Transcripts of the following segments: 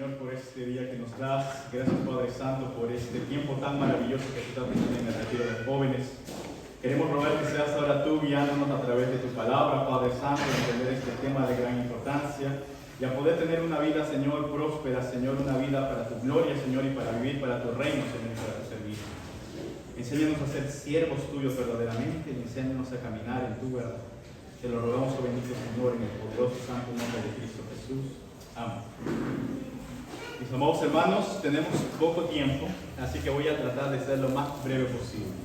Señor, por este día que nos das. Gracias, Padre Santo, por este tiempo tan maravilloso que tú estás teniendo en el retiro de jóvenes. Queremos rogar que seas ahora tú guiándonos a través de tu palabra, Padre Santo, a entender este tema de gran importancia y a poder tener una vida, Señor, próspera, Señor, una vida para tu gloria, Señor, y para vivir para tu reino, Señor, y para tu servicio. Enséñanos a ser siervos tuyos verdaderamente y enséñanos a caminar en tu verdad. Te lo rogamos, oh bendito Señor, en el poderoso santo nombre de Cristo Jesús. Amén. Mis amados hermanos, tenemos poco tiempo, así que voy a tratar de ser lo más breve posible.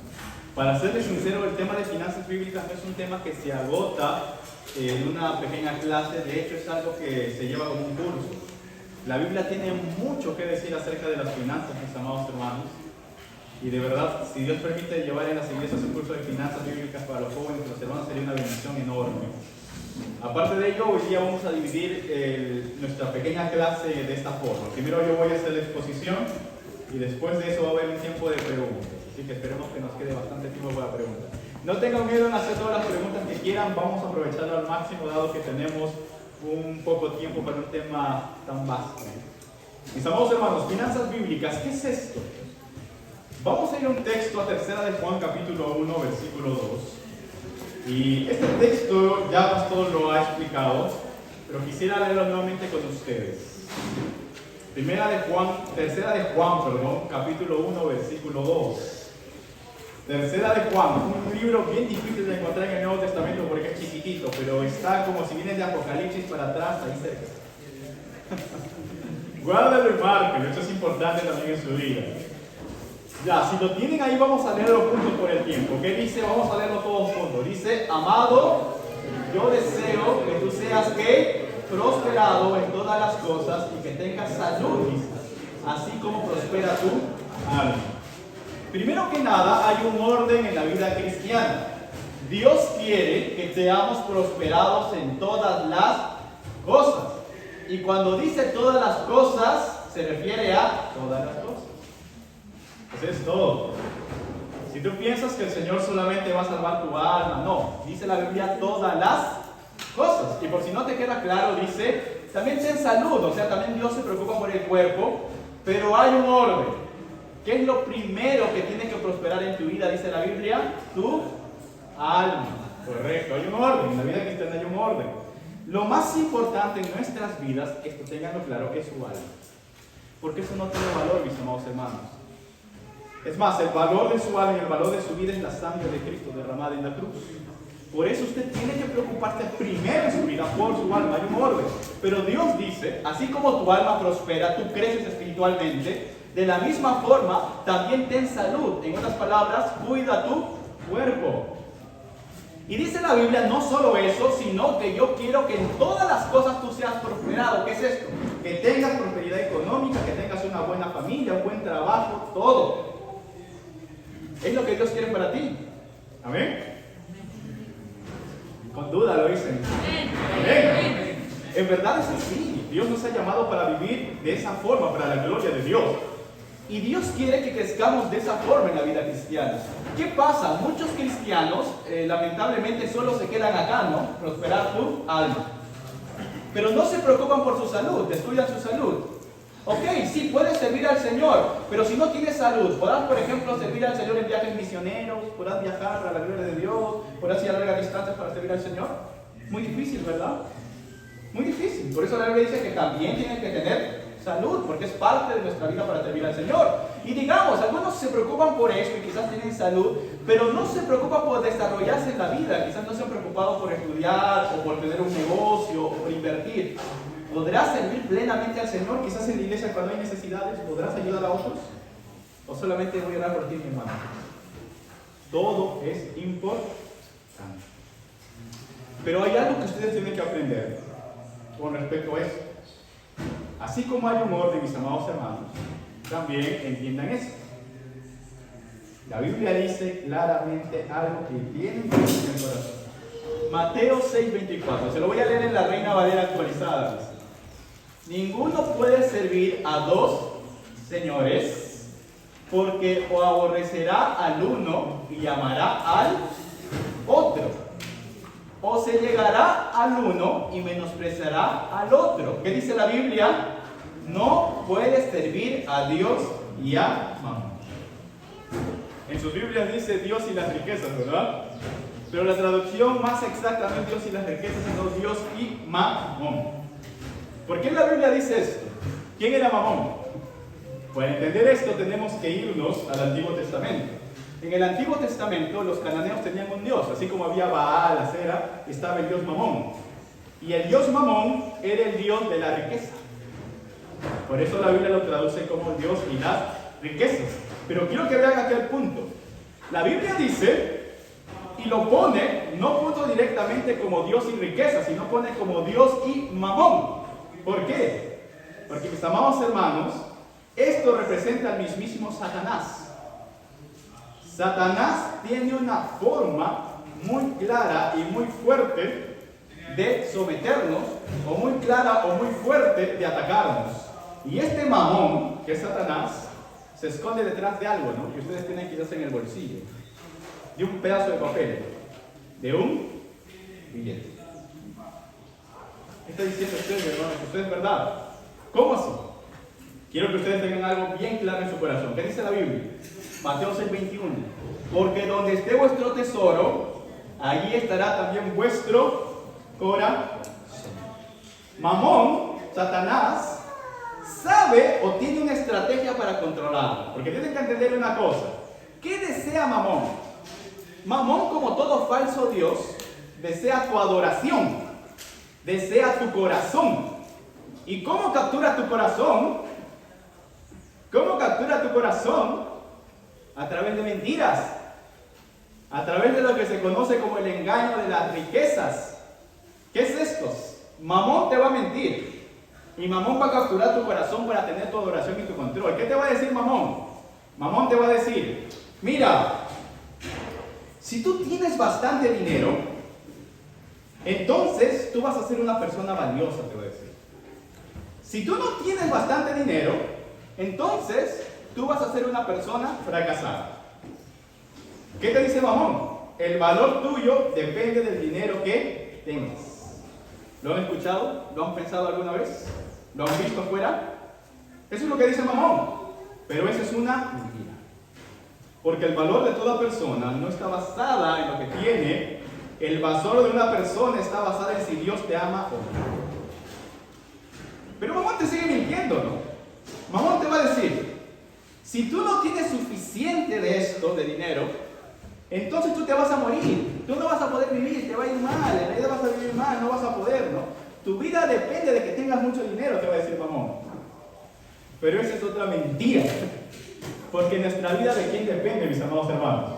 Para serles sincero, el tema de finanzas bíblicas no es un tema que se agota en una pequeña clase. De hecho, es algo que se lleva como un curso. La Biblia tiene mucho que decir acerca de las finanzas, mis amados hermanos. Y de verdad, si Dios permite llevar en las iglesias un curso de finanzas bíblicas para los jóvenes, los hermanos, sería una bendición enorme. Aparte de ello, hoy día vamos a dividir nuestra pequeña clase de esta forma. Primero yo voy a hacer la exposición y después de eso va a haber un tiempo de preguntas. Así que esperemos que nos quede bastante tiempo para preguntas. No tengan miedo en hacer todas las preguntas que quieran, vamos a aprovecharlo al máximo dado que tenemos un poco tiempo para un tema tan vasto. Mis amados hermanos, finanzas bíblicas, ¿qué es esto? Vamos a ir a un texto, a 3 de Juan capítulo 1, versículo 2. Y este texto ya Pastor lo ha explicado, pero quisiera leerlo nuevamente con ustedes. 3 de Juan, capítulo 1, versículo 2. 3 de Juan, un libro bien difícil de encontrar en el Nuevo Testamento porque es chiquitito, pero está como si viene de Apocalipsis para atrás, ahí cerca. Guárdalo y márquelo, esto es importante también en su vida. Ya, si lo tienen ahí, vamos a leerlo juntos por el tiempo. ¿Qué dice? Vamos a leerlo todos juntos. Dice: amado, yo deseo que tú seas ¿qué? Prosperado en todas las cosas y que tengas salud, así como prospera tu alma. Primero que nada, hay un orden en la vida cristiana. Dios quiere que seamos prosperados en todas las cosas. Y cuando dice todas las cosas, se refiere a todas las cosas. Eso es todo. Si tú piensas que el Señor solamente va a salvar tu alma, no. Dice la Biblia todas las cosas. Y por si no te queda claro, dice también ten salud. O sea, también Dios se preocupa por el cuerpo, pero hay un orden. ¿Qué es lo primero que tiene que prosperar en tu vida? Dice la Biblia, tu alma. Correcto, hay un orden. En la vida cristiana hay un orden. Lo más importante en nuestras vidas, esto tenganlo claro, es su alma. Porque eso no tiene valor, mis amados hermanos. Es más, el valor de su alma y el valor de su vida es la sangre de Cristo derramada en la cruz. Por eso usted tiene que preocuparse primero en su vida por su alma. Hay un orden. Pero Dios dice, así como tu alma prospera, tú creces espiritualmente, de la misma forma también ten salud. En otras palabras, cuida tu cuerpo. Y dice la Biblia no solo eso, sino que yo quiero que en todas las cosas tú seas prosperado. ¿Qué es esto? Que tengas prosperidad económica, que tengas una buena familia, un buen trabajo, todo. Es lo que Dios quiere para ti. Amén. Con duda lo dicen. Amén. En verdad es así. Dios nos ha llamado para vivir de esa forma, para la gloria de Dios. Y Dios quiere que crezcamos de esa forma en la vida cristiana. ¿Qué pasa? Muchos cristianos lamentablemente solo se quedan acá, ¿no? Prosperar tu alma. Pero no se preocupan por su salud, descuidan su salud. Ok, sí, puedes servir al Señor, pero si no tienes salud, ¿podrás, por ejemplo, servir al Señor en viajes misioneros? ¿Podrás viajar para la gloria de Dios? ¿Podrás ir a largas distancias para servir al Señor? Muy difícil, ¿verdad? Muy difícil. Por eso la Biblia dice que también tienes que tener salud, porque es parte de nuestra vida para servir al Señor. Y digamos, algunos se preocupan por eso y quizás tienen salud, pero no se preocupan por desarrollarse en la vida. Quizás no se han preocupado por estudiar o por tener un negocio o por invertir. ¿Podrás servir plenamente al Señor? Quizás en la iglesia cuando hay necesidades, ¿podrás ayudar a otros? ¿O solamente voy a orar por ti, mi hermano? Todo es importante. Pero hay algo que ustedes tienen que aprender con respecto a eso. Así como hay un orden, mis amados hermanos, también entiendan eso. La Biblia dice claramente algo que tienen que decir en el corazón. Mateo 6:24. Se lo voy a leer en la Reina Valera actualizada. Dice: ninguno puede servir a dos señores, porque o aborrecerá al uno y amará al otro, o se llegará al uno y menospreciará al otro. ¿Qué dice la Biblia? No puedes servir a Dios y a Mamón. En sus Biblias dice Dios y las riquezas, ¿verdad? Pero la traducción más exacta no es Dios y las riquezas, sino Dios y Mamón. ¿Por qué la Biblia dice esto? ¿Quién era Mamón? Para entender esto tenemos que irnos al Antiguo Testamento. En el Antiguo Testamento los cananeos tenían un dios, así como había Baal, Acera, estaba el dios Mamón. Y el dios Mamón era el dios de la riqueza. Por eso la Biblia lo traduce como el dios y las riquezas. Pero quiero que vean aquel punto. La Biblia dice, y lo pone, no puso directamente como Dios y riqueza, sino pone como Dios y Mamón. ¿Por qué? Porque, mis amados hermanos, esto representa al mismísimo Satanás. Satanás tiene una forma muy clara y muy fuerte de someternos, o muy clara o muy fuerte de atacarnos. Y este Mamón, que es Satanás, se esconde detrás de algo, ¿no? Que ustedes tienen quizás en el bolsillo, de un pedazo de papel, de un billete. ¿Qué está diciendo ustedes, hermanos? Esto es verdad. ¿Cómo así? Quiero que ustedes tengan algo bien claro en su corazón. ¿Qué dice la Biblia? Mateo 6:21. Porque donde esté vuestro tesoro, allí estará también vuestro corazón. Mamón, Satanás, sabe o tiene una estrategia para controlarlo. Porque tienen que entender una cosa. ¿Qué desea Mamón? Mamón, como todo falso Dios, desea tu adoración, desea tu corazón. ¿Y cómo captura tu corazón? ¿Cómo captura tu corazón? A través de mentiras, a través de lo que se conoce como el engaño de las riquezas. ¿Qué es esto? Mamón te va a mentir, y Mamón va a capturar tu corazón para tener tu adoración y tu control. ¿Qué te va a decir Mamón? Mamón te va a decir, mira, si tú tienes bastante dinero, entonces tú vas a ser una persona valiosa, te va a decir. Si tú no tienes bastante dinero, entonces tú vas a ser una persona fracasada. ¿Qué te dice Mamón? El valor tuyo depende del dinero que tengas. ¿Lo han escuchado? ¿Lo han pensado alguna vez? ¿Lo han visto afuera? Eso es lo que dice Mamón. Pero eso es una mentira. Porque el valor de toda persona no está basada en lo que tiene. El valor de una persona está basado en si Dios te ama o no. Pero Mamón te sigue mintiendo, ¿no? Mamón te va a decir, si tú no tienes suficiente de esto, de dinero, entonces tú te vas a morir. Tú no vas a poder vivir, te va a ir mal, en la vida vas a vivir mal, no vas a poder, ¿no? Tu vida depende de que tengas mucho dinero, te va a decir Mamón. Pero esa es otra mentira. Porque nuestra vida, ¿de quién depende, mis amados hermanos?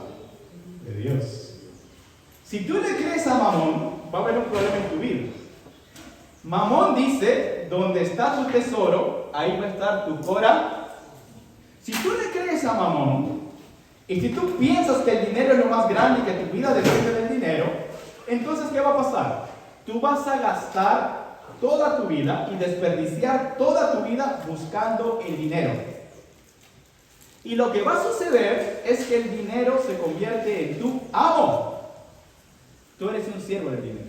De Dios. Si tú le crees a Mamón, va a haber un problema en tu vida. Mamón dice, donde está tu tesoro, ahí va a estar tu corazón. Si tú le crees a Mamón, y si tú piensas que el dinero es lo más grande y que tu vida depende del dinero, entonces ¿qué va a pasar? Tú vas a gastar toda tu vida y desperdiciar toda tu vida buscando el dinero. Y lo que va a suceder es que el dinero se convierte en tu amo. Tú eres un siervo del dinero.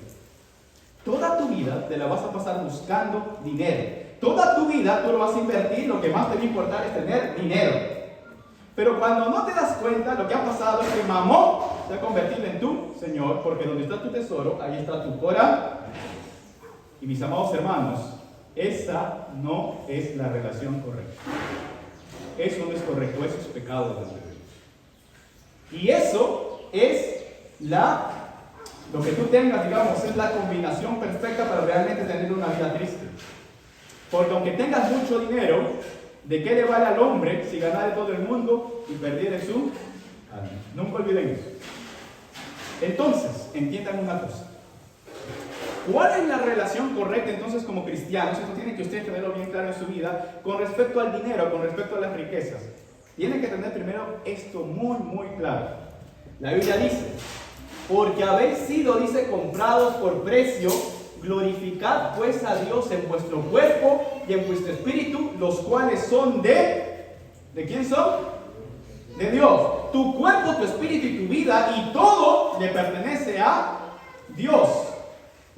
Toda tu vida te la vas a pasar buscando dinero. Toda tu vida tú lo vas a invertir, lo que más te va a importar es tener dinero. Pero cuando no te das cuenta, lo que ha pasado es que Mamón se ha convertido en tu Señor, porque donde está tu tesoro, ahí está tu corazón. Y mis amados hermanos, esa no es la relación correcta. Eso no es correcto, eso es pecado delante de Dios. Y eso es lo que tú tengas, digamos, es la combinación perfecta para realmente tener una vida triste. Porque aunque tengas mucho dinero, ¿de qué le vale al hombre si ganare todo el mundo y perdiere su alma? Nunca olviden eso. Entonces, entiendan una cosa. ¿Cuál es la relación correcta entonces como cristianos? Esto tiene que ustedes tenerlo bien claro en su vida con respecto al dinero, con respecto a las riquezas. Tienen que tener primero esto muy claro. La Biblia dice, porque habéis sido, dice, comprados por precio, glorificad pues a Dios en vuestro cuerpo y en vuestro espíritu, los cuales son ¿de quién son? De Dios. Tu cuerpo, tu espíritu y tu vida y todo le pertenece a Dios.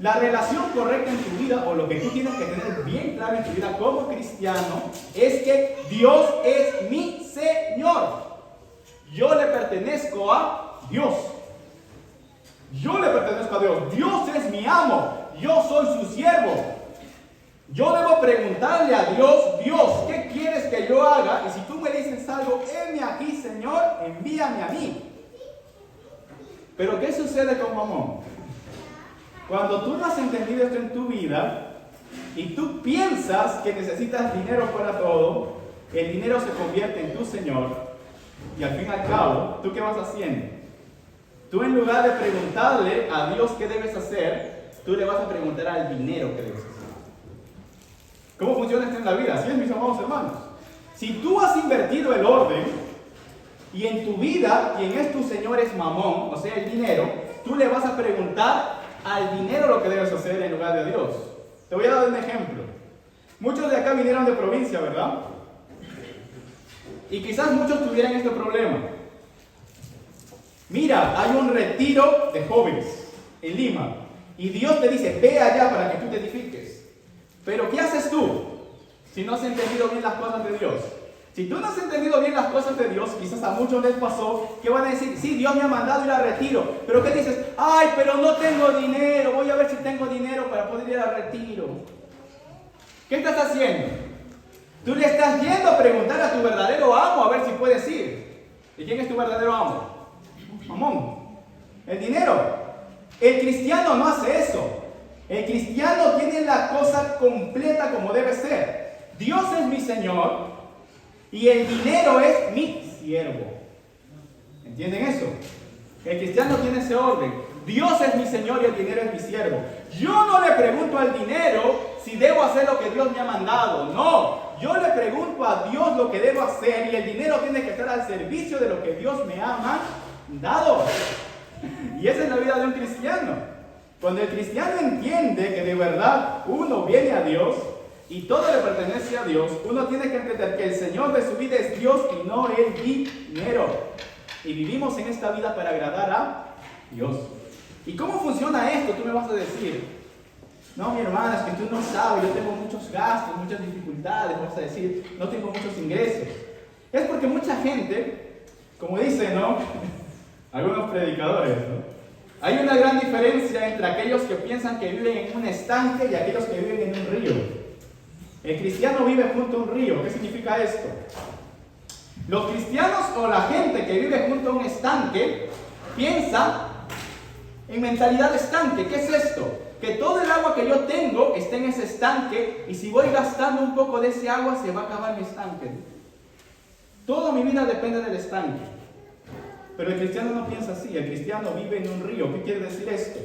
La relación correcta en tu vida, o lo que tú tienes que tener bien claro en tu vida como cristiano, es que Dios es mi Señor. Yo le pertenezco a Dios. Yo le pertenezco a Dios. Dios es mi amo. Yo soy su siervo. Yo debo preguntarle a Dios, Dios, ¿qué quieres que yo haga? Y si tú me dices algo, heme aquí, Señor, envíame a mí. Pero ¿qué sucede con Mamón? Cuando tú no has entendido esto en tu vida y tú piensas que necesitas dinero para todo, el dinero se convierte en tu Señor y al fin y al cabo, ¿tú qué vas haciendo? Tú en lugar de preguntarle a Dios qué debes hacer, tú le vas a preguntar al dinero qué debes hacer. ¿Cómo funciona esto en la vida? Así es, mis amados hermanos. Si tú has invertido el orden y en tu vida quien es tu Señor es Mamón, o sea el dinero, tú le vas a preguntar al dinero lo que debes hacer en lugar de a Dios. Te voy a dar un ejemplo. Muchos de acá vinieron de provincia, ¿verdad? Y quizás muchos tuvieran este problema. Mira, hay un retiro de jóvenes en Lima y Dios te dice, ve allá para que tú te edifiques. Pero ¿qué haces tú si no has entendido bien las cosas de Dios? Si tú no has entendido bien las cosas de Dios, quizás a muchos les pasó que van a decir, sí, Dios me ha mandado ir al retiro. Pero ¿qué dices? Ay, pero no tengo dinero, voy a ver si tengo dinero para poder ir al retiro. ¿Qué estás haciendo? Tú le estás yendo a preguntar a tu verdadero amo a ver si puedes ir. ¿Y quién es tu verdadero amo? Mamón. El dinero. El cristiano no hace eso. El cristiano tiene la cosa completa como debe ser. Dios es mi Señor. Y el dinero es mi siervo. ¿Entienden eso? El cristiano tiene ese orden. Dios es mi Señor y el dinero es mi siervo. Yo no le pregunto al dinero si debo hacer lo que Dios me ha mandado. No, yo le pregunto a Dios lo que debo hacer y el dinero tiene que estar al servicio de lo que Dios me ha mandado. Y esa es la vida de un cristiano. Cuando el cristiano entiende que de verdad uno viene a Dios y todo le pertenece a Dios, uno tiene que entender que el Señor de su vida es Dios y no el dinero. Y vivimos en esta vida para agradar a Dios. ¿Y cómo funciona esto? Tú me vas a decir, no, mi hermana, es que tú no sabes, yo tengo muchos gastos, muchas dificultades, vas a decir, no tengo muchos ingresos. Es porque mucha gente, como dicen, ¿no? Algunos predicadores, ¿no? Hay una gran diferencia entre aquellos que piensan que viven en un estanque y aquellos que viven en un río. El cristiano vive junto a un río. ¿Qué significa esto? Los cristianos o la gente que vive junto a un estanque piensa en mentalidad de estanque. ¿Qué es esto? Que todo el agua que yo tengo está en ese estanque y si voy gastando un poco de ese agua se va a acabar mi estanque. Toda mi vida depende del estanque. Pero el cristiano no piensa así. El cristiano vive en un río. ¿Qué quiere decir esto?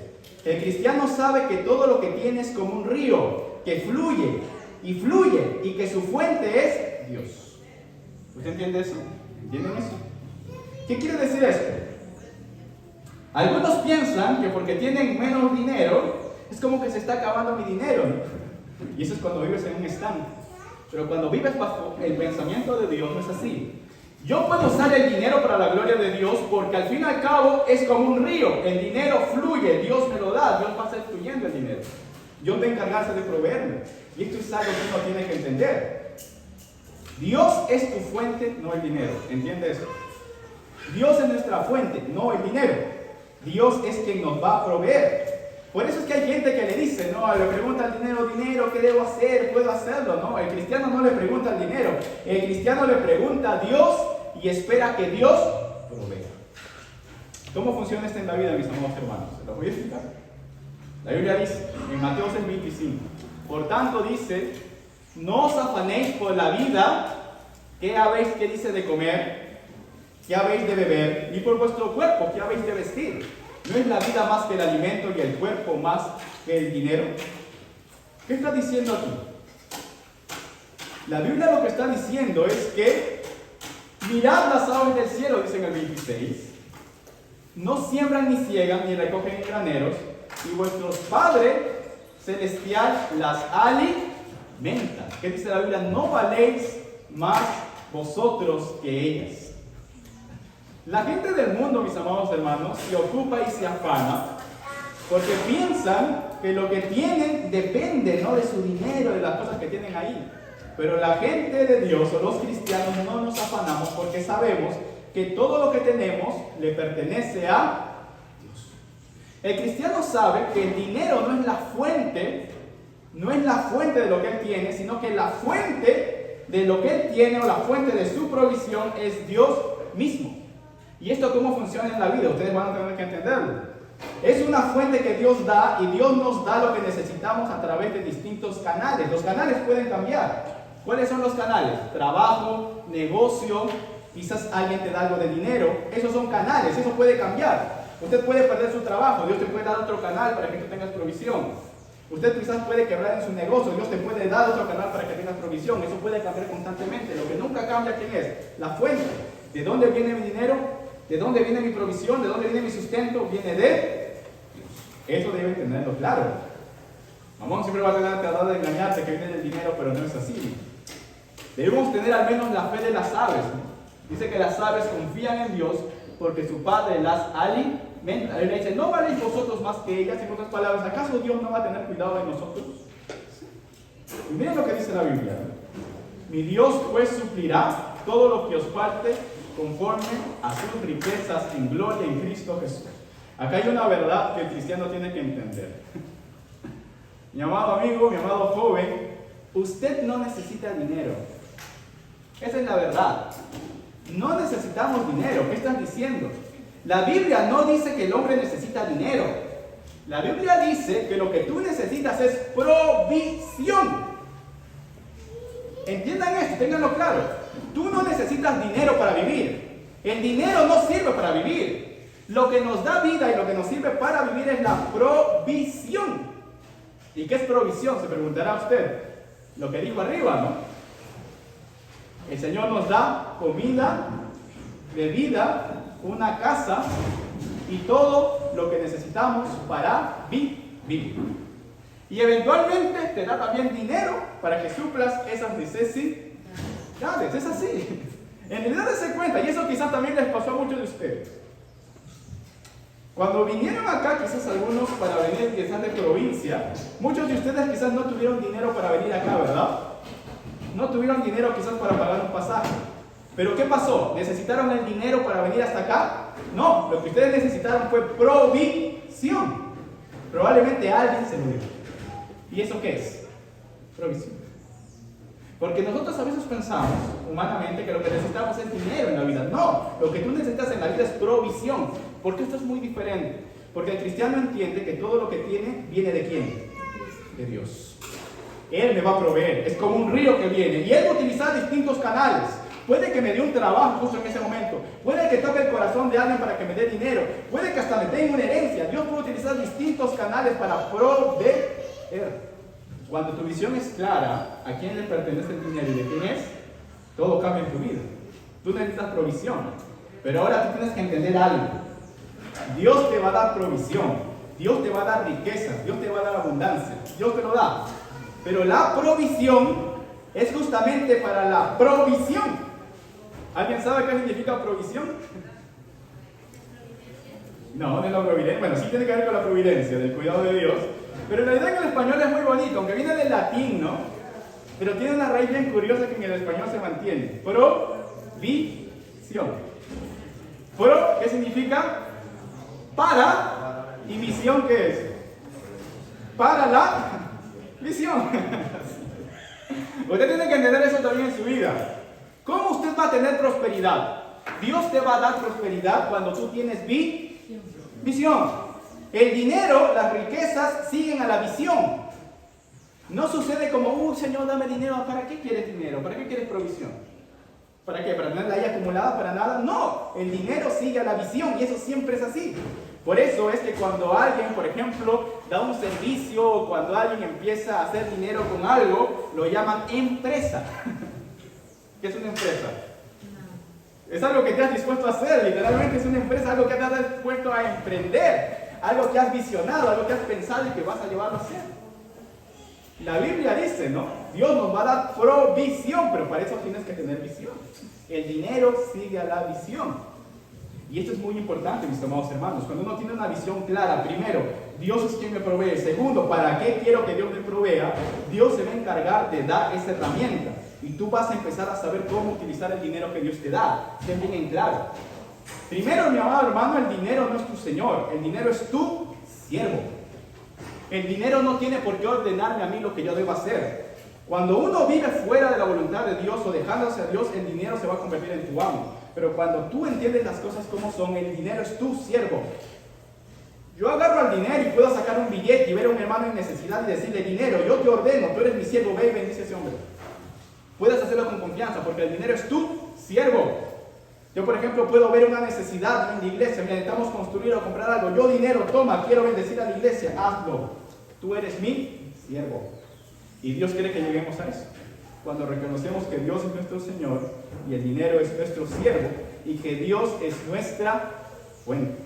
El cristiano sabe que todo lo que tiene es como un río que fluye y fluye y que su fuente es Dios. ¿Usted entiende eso? ¿Entienden eso? ¿Qué quiere decir esto? Algunos piensan que porque tienen menos dinero es como que se está acabando mi dinero, ¿no? Y eso es cuando vives en un estanque. Pero cuando vives bajo el pensamiento de Dios no es así. Yo puedo usar el dinero para la gloria de Dios porque al fin y al cabo es como un río. El dinero fluye, Dios me lo da, Dios va a estar fluyendo el dinero. Dios va a encargarse de proveerme. Y esto es algo que uno tiene que entender. Dios es tu fuente, no el dinero. ¿Entiende eso? Dios es nuestra fuente, no el dinero. Dios es quien nos va a proveer. Por eso es que hay gente que le dice, no, le pregunta al dinero, dinero, ¿qué debo hacer? ¿Puedo hacerlo? No, el cristiano no le pregunta al dinero. El cristiano le pregunta a Dios y espera que Dios provea. ¿Cómo funciona esto en la vida, mis amados hermanos? Se los voy a explicar. La Biblia dice, en Mateo 6:25, por tanto dice, no os afanéis por la vida, ¿qué habéis, qué dice de comer? ¿Qué habéis de beber? Ni por vuestro cuerpo, ¿qué habéis de vestir? ¿No es la vida más que el alimento y el cuerpo más que el dinero? ¿Qué está diciendo aquí? La Biblia lo que está diciendo es que mirad las aves del cielo, dice en el 26, no siembran ni ciegan ni recogen en graneros, y vuestro Padre Celestial las alimenta. ¿Qué dice la Biblia? No valéis más vosotros que ellas. La gente del mundo, mis amados hermanos, se ocupa y se afana porque piensan que lo que tienen depende, ¿no?, de su dinero, de las cosas que tienen ahí. Pero la gente de Dios o los cristianos no nos afanamos porque sabemos que todo lo que tenemos le pertenece a Dios. El cristiano sabe que el dinero no es la fuente de lo que él tiene, sino que la fuente de lo que él tiene o la fuente de su provisión es Dios mismo. ¿Y esto cómo funciona en la vida? Ustedes van a tener que entenderlo. Es una fuente que Dios da y Dios nos da lo que necesitamos a través de distintos canales. Los canales pueden cambiar. ¿Cuáles son los canales? Trabajo, negocio, quizás alguien te da algo de dinero. Esos son canales, eso puede cambiar. Usted puede perder su trabajo, Dios te puede dar otro canal para que tú tengas provisión. Usted quizás puede quebrar en su negocio, Dios te puede dar otro canal para que tengas provisión. Eso puede cambiar constantemente. Lo que nunca cambia, ¿quién es? La fuente. ¿De dónde viene mi dinero? ¿De dónde viene mi provisión? ¿De dónde viene mi sustento? Viene de Dios. Eso debe tenerlo claro. Mamón siempre va a tratar de engañarte que viene del dinero, pero no es así. Debemos tener al menos la fe de las aves, ¿no? Dice que las aves confían en Dios porque su Padre las alimenta. Él dice, ¿no valéis vosotros más que ellas? En otras palabras, ¿acaso Dios no va a tener cuidado de nosotros? Y miren lo que dice la Biblia, ¿no? Mi Dios pues suplirá todo lo que os falte conforme a sus riquezas en gloria en Cristo Jesús. Acá hay una verdad que el cristiano tiene que entender. Mi amado amigo, mi amado joven, usted no necesita dinero. Esa es la verdad. No necesitamos dinero. ¿Qué estás diciendo? La Biblia no dice que el hombre necesita dinero. La Biblia dice que lo que tú necesitas es provisión. Entiendan esto, ténganlo claro. Tú no necesitas dinero para vivir. El dinero no sirve para vivir. Lo que nos da vida y lo que nos sirve para vivir es la provisión. ¿Y qué es provisión? Se preguntará usted. Lo que dijo arriba, ¿no? El Señor nos da comida, bebida, una casa y todo lo que necesitamos para vivir. Y eventualmente te da también dinero para que suplas esas necesidades. Es así. En realidad se cuenta, y eso quizás también les pasó a muchos de ustedes. Cuando vinieron acá, quizás algunos para venir quizás de provincia, muchos de ustedes quizás no tuvieron dinero para venir acá, ¿verdad? No tuvieron dinero quizás para pagar un pasaje. ¿Pero qué pasó? ¿Necesitaron el dinero para venir hasta acá? No, lo que ustedes necesitaron fue provisión. Probablemente alguien se lo dio. ¿Y eso qué es? Provisión. Porque nosotros a veces pensamos humanamente que lo que necesitamos es dinero en la vida. No, lo que tú necesitas en la vida es provisión. Porque esto es muy diferente. Porque el cristiano entiende que todo lo que tiene viene de ¿quién? De Dios. Él me va a proveer. Es como un río que viene. Y Él va a utilizar distintos canales. Puede que me dé un trabajo justo en ese momento. Puede que toque el corazón de alguien para que me dé dinero. Puede que hasta me dé una herencia. Dios puede utilizar distintos canales para proveer. Cuando tu visión es clara, a quién le pertenece el dinero y de quién es, todo cambia en tu vida. Tú necesitas provisión. Pero ahora tú tienes que entender algo. Dios te va a dar provisión. Dios te va a dar riquezas. Dios te va a dar abundancia. Dios te lo da. Pero la provisión es justamente para la provisión. ¿Alguien sabe qué significa provisión? No, de la providencia. Bueno, sí tiene que ver con la providencia, del cuidado de Dios. Pero en realidad en el español es muy bonito, aunque viene del latín, ¿no? Pero tiene una raíz bien curiosa que en el español se mantiene. Provisión. Pro, ¿qué significa? Para. ¿Y visión qué es? Para la visión. Usted tiene que entender eso también en su vida. ¿Cómo usted va a tener prosperidad? Dios te va a dar prosperidad cuando tú tienes visión. El dinero, las riquezas siguen a la visión. No sucede como, Señor, dame dinero. ¿Para qué quieres dinero? ¿Para qué quieres provisión? ¿Para qué? ¿Para tenerla ahí acumulada? ¿Para nada? No, el dinero sigue a la visión y eso siempre es así. Por eso es que cuando alguien, por ejemplo, da un servicio o cuando alguien empieza a hacer dinero con algo, lo llaman empresa. ¿Qué es una empresa? Es algo que te has dispuesto a hacer, literalmente es una empresa, algo que te has dispuesto a emprender, algo que has visionado, algo que has pensado y que vas a llevarlo a hacer. La Biblia dice, ¿no? Dios nos va a dar provisión, pero para eso tienes que tener visión. El dinero sigue a la visión. Y esto es muy importante, mis amados hermanos. Cuando uno tiene una visión clara, primero, Dios es quien me provee. Segundo, ¿para qué quiero que Dios me provea? Dios se va a encargar de dar esa herramienta. Y tú vas a empezar a saber cómo utilizar el dinero que Dios te da. Ten bien en claro. Primero, mi amado hermano, el dinero no es tu Señor. El dinero es tu siervo. El dinero no tiene por qué ordenarme a mí lo que yo debo hacer. Cuando uno vive fuera de la voluntad de Dios o dejándose a Dios, el dinero se va a convertir en tu amo. Pero cuando tú entiendes las cosas como son, el dinero es tu siervo. Yo agarro al dinero y puedo sacar un billete y ver a un hermano en necesidad y decirle: dinero, yo te ordeno, tú eres mi siervo, ve y bendice a ese hombre. Puedes hacerlo con confianza porque el dinero es tu siervo. Yo, por ejemplo, puedo ver una necesidad en la iglesia, necesitamos construir o comprar algo. Yo, dinero, toma, quiero bendecir a la iglesia, hazlo. Tú eres mi siervo. Y Dios quiere que lleguemos a eso. Cuando reconocemos que Dios es nuestro Señor y el dinero es nuestro siervo y que Dios es nuestra fuente.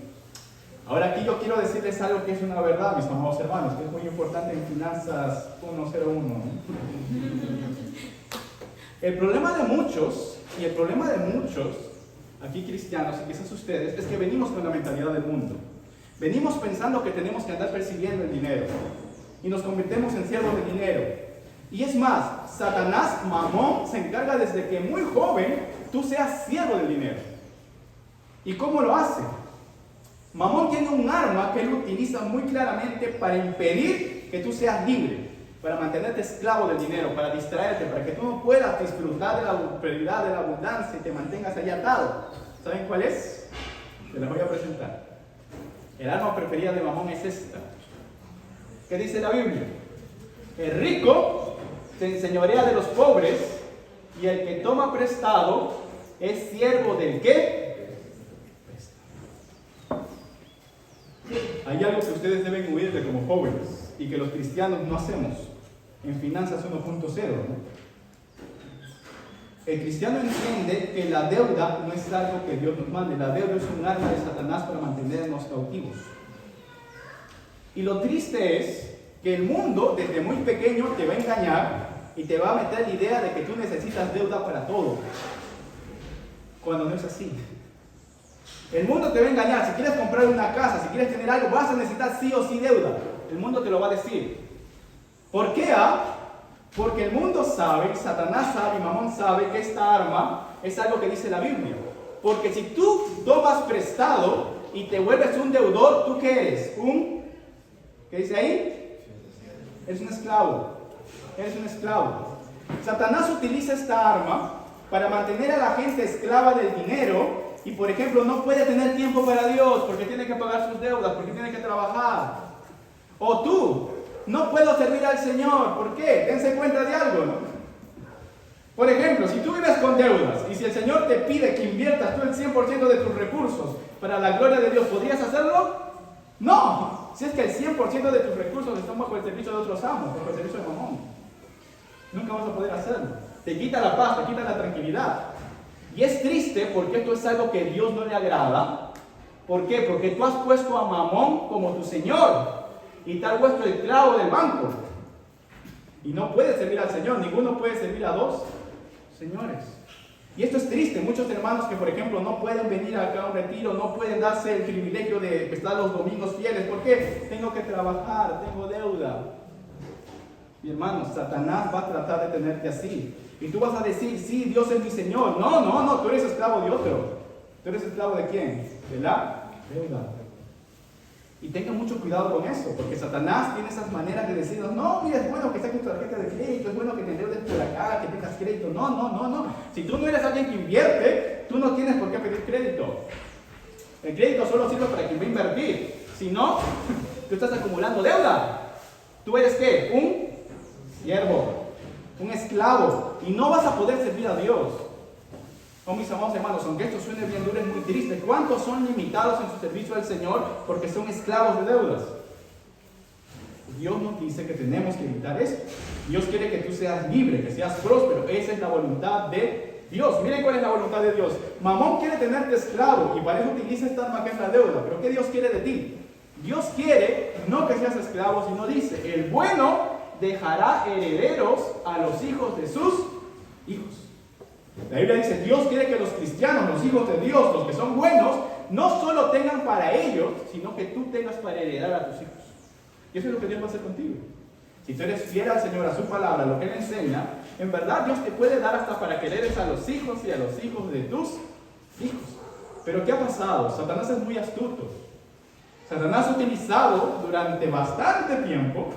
Ahora aquí yo quiero decirles algo que es una verdad, mis amados hermanos, que es muy importante en Finanzas 101. El problema de muchos, aquí cristianos y quizás ustedes, es que venimos con la mentalidad del mundo. Venimos pensando que tenemos que andar persiguiendo el dinero y nos convertimos en siervos del dinero. Y es más, Satanás, Mamón, se encarga desde que muy joven tú seas siervo del dinero. ¿Y cómo lo hace? Mamón tiene un arma que él utiliza muy claramente para impedir que tú seas libre, para mantenerte esclavo del dinero, para distraerte, para que tú no puedas disfrutar de la prosperidad, de la abundancia y te mantengas ahí atado. ¿Saben cuál es? Se las voy a presentar. El arma preferida de Mamón es esta. ¿Qué dice la Biblia? El rico se enseñorea de los pobres y el que toma prestado es siervo del ¿qué? Hay algo que ustedes deben huirle como jóvenes y que los cristianos no hacemos en Finanzas 1.0, ¿no? El cristiano entiende que la deuda no es algo que Dios nos mande. La deuda es un arma de Satanás para mantenernos cautivos. Y lo triste es que el mundo desde muy pequeño te va a engañar y te va a meter la idea de que tú necesitas deuda para todo, cuando no es así. El mundo te va a engañar. Si quieres comprar una casa, si quieres tener algo, vas a necesitar sí o sí deuda. El mundo te lo va a decir. ¿Por qué? Porque el mundo sabe, Satanás sabe y Mamón sabe que esta arma es algo que dice la Biblia. Porque si tú tomas prestado y te vuelves un deudor, ¿tú qué eres? ¿Qué dice ahí? Eres un esclavo. Eres un esclavo. Satanás utiliza esta arma para mantener a la gente esclava del dinero. Y por ejemplo, no puede tener tiempo para Dios porque tiene que pagar sus deudas, porque tiene que trabajar. O tú, no puedo servir al Señor. ¿Por qué? Dense cuenta de algo, ¿no? Por ejemplo, si tú vives con deudas y si el Señor te pide que inviertas tú el 100% de tus recursos para la gloria de Dios, ¿podrías hacerlo? No. Si es que el 100% de tus recursos están bajo el servicio de otros amos, bajo el servicio de Mamón. Nunca vas a poder hacerlo. Te quita la paz, te quita la tranquilidad. Y es triste porque esto es algo que a Dios no le agrada. ¿Por qué? Porque tú has puesto a Mamón como tu Señor y te has puesto el clavo del banco. Y no puedes servir al Señor, ninguno puede servir a dos señores. Y esto es triste. Muchos hermanos que, por ejemplo, no pueden venir acá a un retiro, no pueden darse el privilegio de estar los domingos fieles. ¿Por qué? Tengo que trabajar, tengo deuda. Mi hermano, Satanás va a tratar de tenerte así. Y tú vas a decir: sí, Dios es mi Señor. No, tú eres esclavo de otro. ¿Tú eres esclavo de quién? De la deuda. Y tengan mucho cuidado con eso, porque Satanás tiene esas maneras de decirnos: no, mira, es bueno que saques tu tarjeta de crédito, es bueno que te endeudes por acá, que tengas crédito. No. Si tú no eres alguien que invierte, tú no tienes por qué pedir crédito. El crédito solo sirve para quien va a invertir. Si no, tú estás acumulando deuda. ¿Tú eres qué? Un siervo, un esclavo, y no vas a poder servir a Dios. Oh, mis amados hermanos, aunque esto suene bien duro, es muy triste. ¿Cuántos son limitados en su servicio al Señor porque son esclavos de deudas? Dios nos dice que tenemos que evitar eso. Dios quiere que tú seas libre, que seas próspero. Esa es la voluntad de Dios. Miren cuál es la voluntad de Dios. Mamón quiere tenerte esclavo y para eso utiliza esta arma que es la deuda. Pero ¿qué Dios quiere de ti? Dios quiere no que seas esclavo, sino dice: el bueno dejará herederos a los hijos de sus hijos. La Biblia dice: Dios quiere que los cristianos, los hijos de Dios, los que son buenos, no solo tengan para ellos, sino que tú tengas para heredar a tus hijos. Y eso es lo que Dios va a hacer contigo. Si tú eres fiel al Señor, a su palabra, a lo que Él enseña, en verdad Dios te puede dar hasta para que le des a los hijos y a los hijos de tus hijos. Pero ¿qué ha pasado? Satanás es muy astuto. Satanás ha utilizado durante bastante tiempo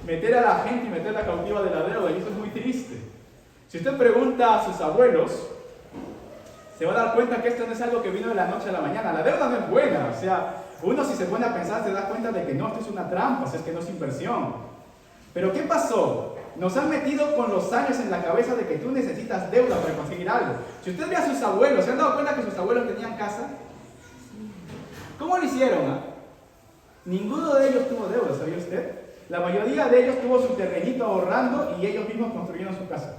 meter a la gente y meterla cautiva de la deuda, y eso es muy triste. Si usted pregunta a sus abuelos, se va a dar cuenta que esto no es algo que vino de la noche a la mañana. La deuda no es buena, o sea, uno si se pone a pensar se da cuenta de que no, esto es una trampa, o sea, es que no es inversión. Pero ¿qué pasó? Nos han metido con los años en la cabeza de que tú necesitas deuda para conseguir algo. Si usted ve a sus abuelos, ¿se han dado cuenta que sus abuelos tenían casa? ¿Cómo lo hicieron? Ninguno de ellos tuvo deuda, ¿sabía usted? La mayoría de ellos tuvo su terrenito ahorrando y ellos mismos construyeron su casa.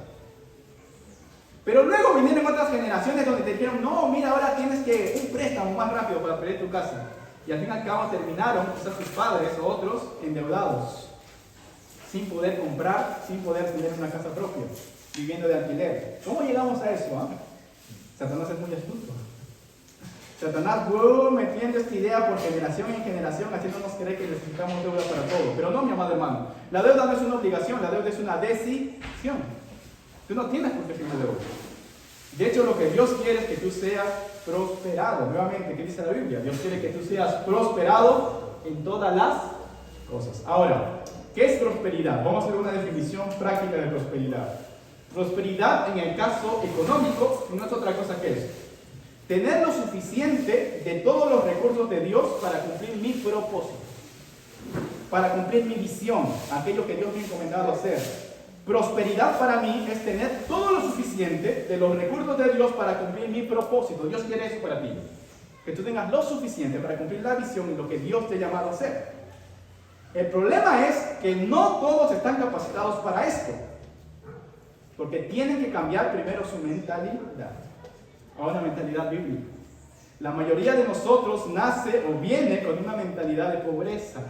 Pero luego vinieron otras generaciones donde te dijeron, no, mira, ahora tienes que un préstamo más rápido para pedir tu casa. Y al fin y al cabo terminaron, quizás sus padres o otros, endeudados, sin poder comprar, sin poder tener una casa propia, viviendo de alquiler. ¿Cómo llegamos a eso? Satanás es muy astuto. Satanás fue metiendo esta idea por generación en generación, haciéndonos creer que necesitamos deuda para todo. Pero no, mi amado hermano, la deuda no es una obligación, la deuda es una decisión. Tú no tienes por qué tener deuda. De hecho, lo que Dios quiere es que tú seas prosperado. Nuevamente, ¿qué dice la Biblia? Dios quiere que tú seas prosperado en todas las cosas. Ahora, ¿qué es prosperidad? Vamos a hacer una definición práctica de prosperidad. Prosperidad, en el caso económico, no es otra cosa que eso. Tener lo suficiente de todos los recursos de Dios para cumplir mi propósito, para cumplir mi visión, aquello que Dios me ha encomendado hacer. Prosperidad para mí es tener todo lo suficiente de los recursos de Dios para cumplir mi propósito. Dios quiere eso para ti, que tú tengas lo suficiente para cumplir la visión y lo que Dios te ha llamado a hacer. El problema es que no todos están capacitados para esto, porque tienen que cambiar primero su mentalidad a una mentalidad bíblica. La mayoría de nosotros nace o viene con una mentalidad de pobreza.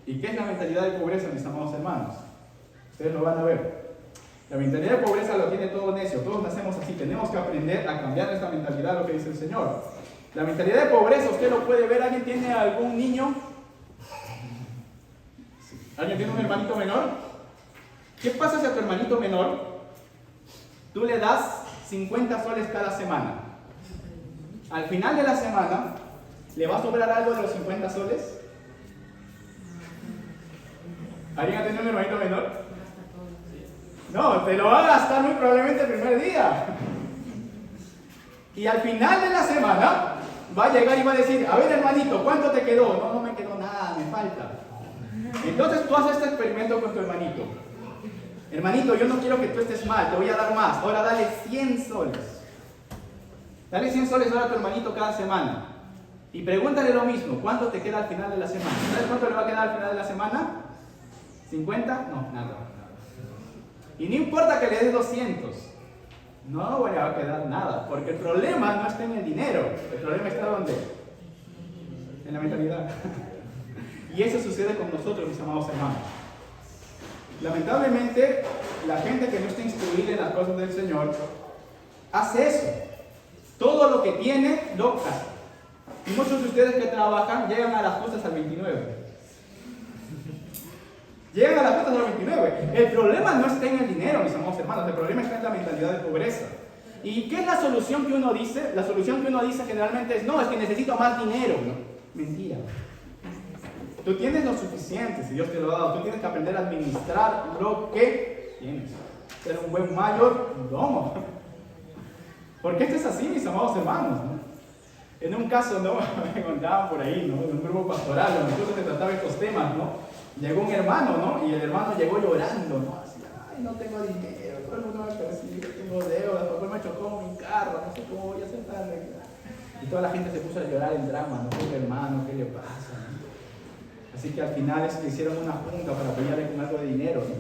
¿Y qué es la mentalidad de pobreza, mis amados hermanos? Ustedes lo van a ver. La mentalidad de pobreza lo tiene todo necio. Todos nacemos así. Tenemos que aprender a cambiar nuestra mentalidad, lo que dice el Señor. La mentalidad de pobreza, usted lo puede ver. ¿Alguien tiene algún niño? ¿Alguien tiene un hermanito menor? ¿Qué pasa si a tu hermanito menor tú le das 50 soles cada semana? Al final de la semana, ¿le va a sobrar algo de los 50 soles? ¿Alguien ha tenido un hermanito menor? No, te lo va a gastar muy probablemente el primer día. Y al final de la semana, va a llegar y va a decir, a ver hermanito, ¿cuánto te quedó? No, no me quedó nada, me falta. Entonces tú haces este experimento con tu hermanito. Hermanito, yo no quiero que tú estés mal, te voy a dar más. Ahora dale 100 soles. Dale 100 soles ahora a tu hermanito cada semana. Y pregúntale lo mismo, ¿cuánto te queda al final de la semana? ¿Sabes cuánto le va a quedar al final de la semana? ¿50? No, nada. Y no importa que le des 200. No le va a quedar nada, porque el problema no está en el dinero. El problema está ¿dónde? En la mentalidad. Y eso sucede con nosotros, mis amados hermanos. Lamentablemente, la gente que no está instruida en las cosas del Señor hace eso. Todo lo que tiene, lo gasta. Y muchos de ustedes que trabajan llegan a las cosas al 29. Llegan a las cosas al 29. El problema no está en el dinero, mis amados hermanos. El problema está en la mentalidad de pobreza. ¿Y qué es la solución que uno dice? La solución que uno dice generalmente es, no, es que necesito más dinero. No, mentira. Tú tienes lo suficiente, si Dios te lo ha dado. Tú tienes que aprender a administrar lo que tienes. Ser un buen mayordomo. Porque esto es así, mis amados hermanos, ¿no? En un caso, ¿no? Me contaban por ahí, ¿no? En un grupo pastoral, donde incluso se trataba estos temas, ¿no? Llegó un hermano, ¿no? Y el hermano llegó llorando, ¿no? Así, ay, no tengo dinero, todo el mundo me persigue, tengo deudas, papá me chocó mi carro, no sé cómo voy a hacer para arreglar. Y toda la gente se puso a llorar en drama, ¿no? Pobre hermano, ¿qué le pasa? ¿No? Así que al final le hicieron una junta para apoyarle con algo de dinero, ¿no?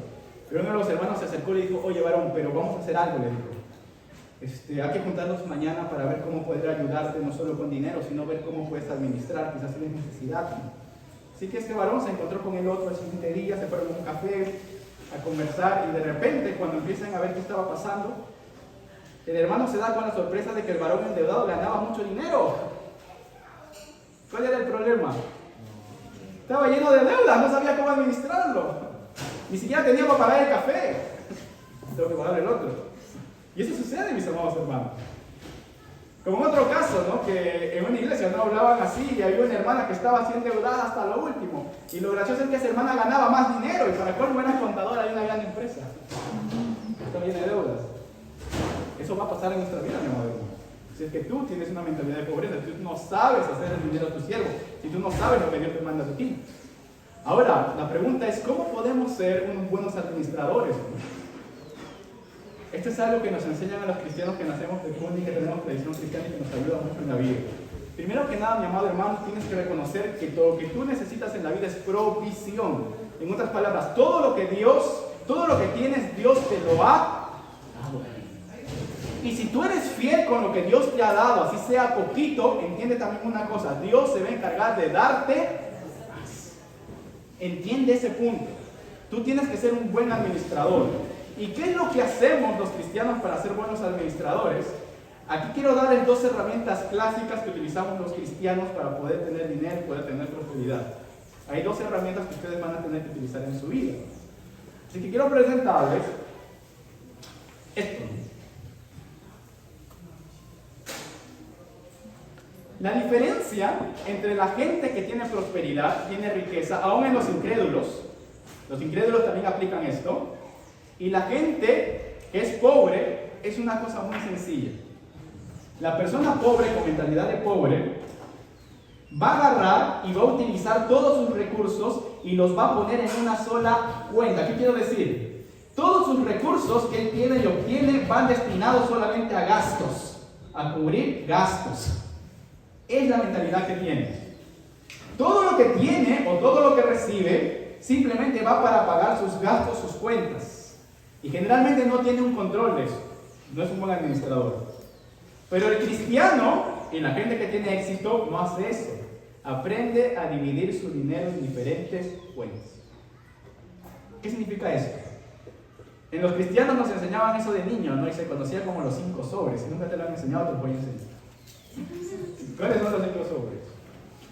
Pero uno de los hermanos se acercó y le dijo, oye varón, pero vamos a hacer algo, le dijo. Hay que juntarnos mañana para ver cómo poder ayudarte, no solo con dinero, sino ver cómo puedes administrar, quizás tienes necesidad, ¿no? Así que este varón se encontró con el otro el siguiente día, se fueron a un café a conversar y de repente cuando empiezan a ver qué estaba pasando, el hermano se da con la sorpresa de que el varón endeudado ganaba mucho dinero. ¿Cuál era el problema? Estaba lleno de deudas, no sabía cómo administrarlo. Ni siquiera tenía para pagar el café. Tengo que pagar el otro. Y eso sucede, mis amados hermanos. Como en otro caso, ¿no? Que en una iglesia no hablaban así y había una hermana que estaba así endeudada hasta lo último. Y lo gracioso es que esa hermana ganaba más dinero y para colmo era contadora de una gran empresa. Está llena de deudas. Eso va a pasar en nuestra vida, mi amado hermano. Si es que tú tienes una mentalidad de pobreza, si tú no sabes hacer el dinero a tu siervo, si tú no sabes lo que Dios te manda de ti. Ahora, la pregunta es, ¿cómo podemos ser unos buenos administradores? Esto es algo que nos enseñan a los cristianos que nacemos de cuna y que tenemos tradición cristiana y que nos ayuda mucho en la vida. Primero que nada, mi amado hermano, tienes que reconocer que todo lo que tú necesitas en la vida es provisión. En otras palabras, todo lo que tienes, Dios te lo ha dado. Y si tú eres fiel con lo que Dios te ha dado, así sea poquito, entiende también una cosa, Dios se va a encargar de darte más. Entiende ese punto. Tú tienes que ser un buen administrador. ¿Y qué es lo que hacemos los cristianos para ser buenos administradores? Aquí quiero darles dos herramientas clásicas que utilizamos los cristianos para poder tener dinero y poder tener prosperidad. Hay dos herramientas que ustedes van a tener que utilizar en su vida. Así que quiero presentarles esto. La diferencia entre la gente que tiene prosperidad, tiene riqueza, aún en los incrédulos también aplican esto, y la gente que es pobre es una cosa muy sencilla. La persona pobre con mentalidad de pobre va a agarrar y va a utilizar todos sus recursos y los va a poner en una sola cuenta. ¿Qué quiero decir? Todos sus recursos que él tiene y obtiene van destinados solamente a gastos, a cubrir gastos. Es la mentalidad que tiene. Todo lo que tiene o todo lo que recibe simplemente va para pagar sus gastos, sus cuentas. Y generalmente no tiene un control de eso. No es un buen administrador. Pero el cristiano y la gente que tiene éxito no hace eso. Aprende a dividir su dinero en diferentes cuentas. ¿Qué significa eso? En los cristianos nos enseñaban eso de niños, ¿no? Y se conocía como los 5 sobres. Si nunca te lo han enseñado, te lo voy a enseñar. ¿Cuáles son los 5 sobres?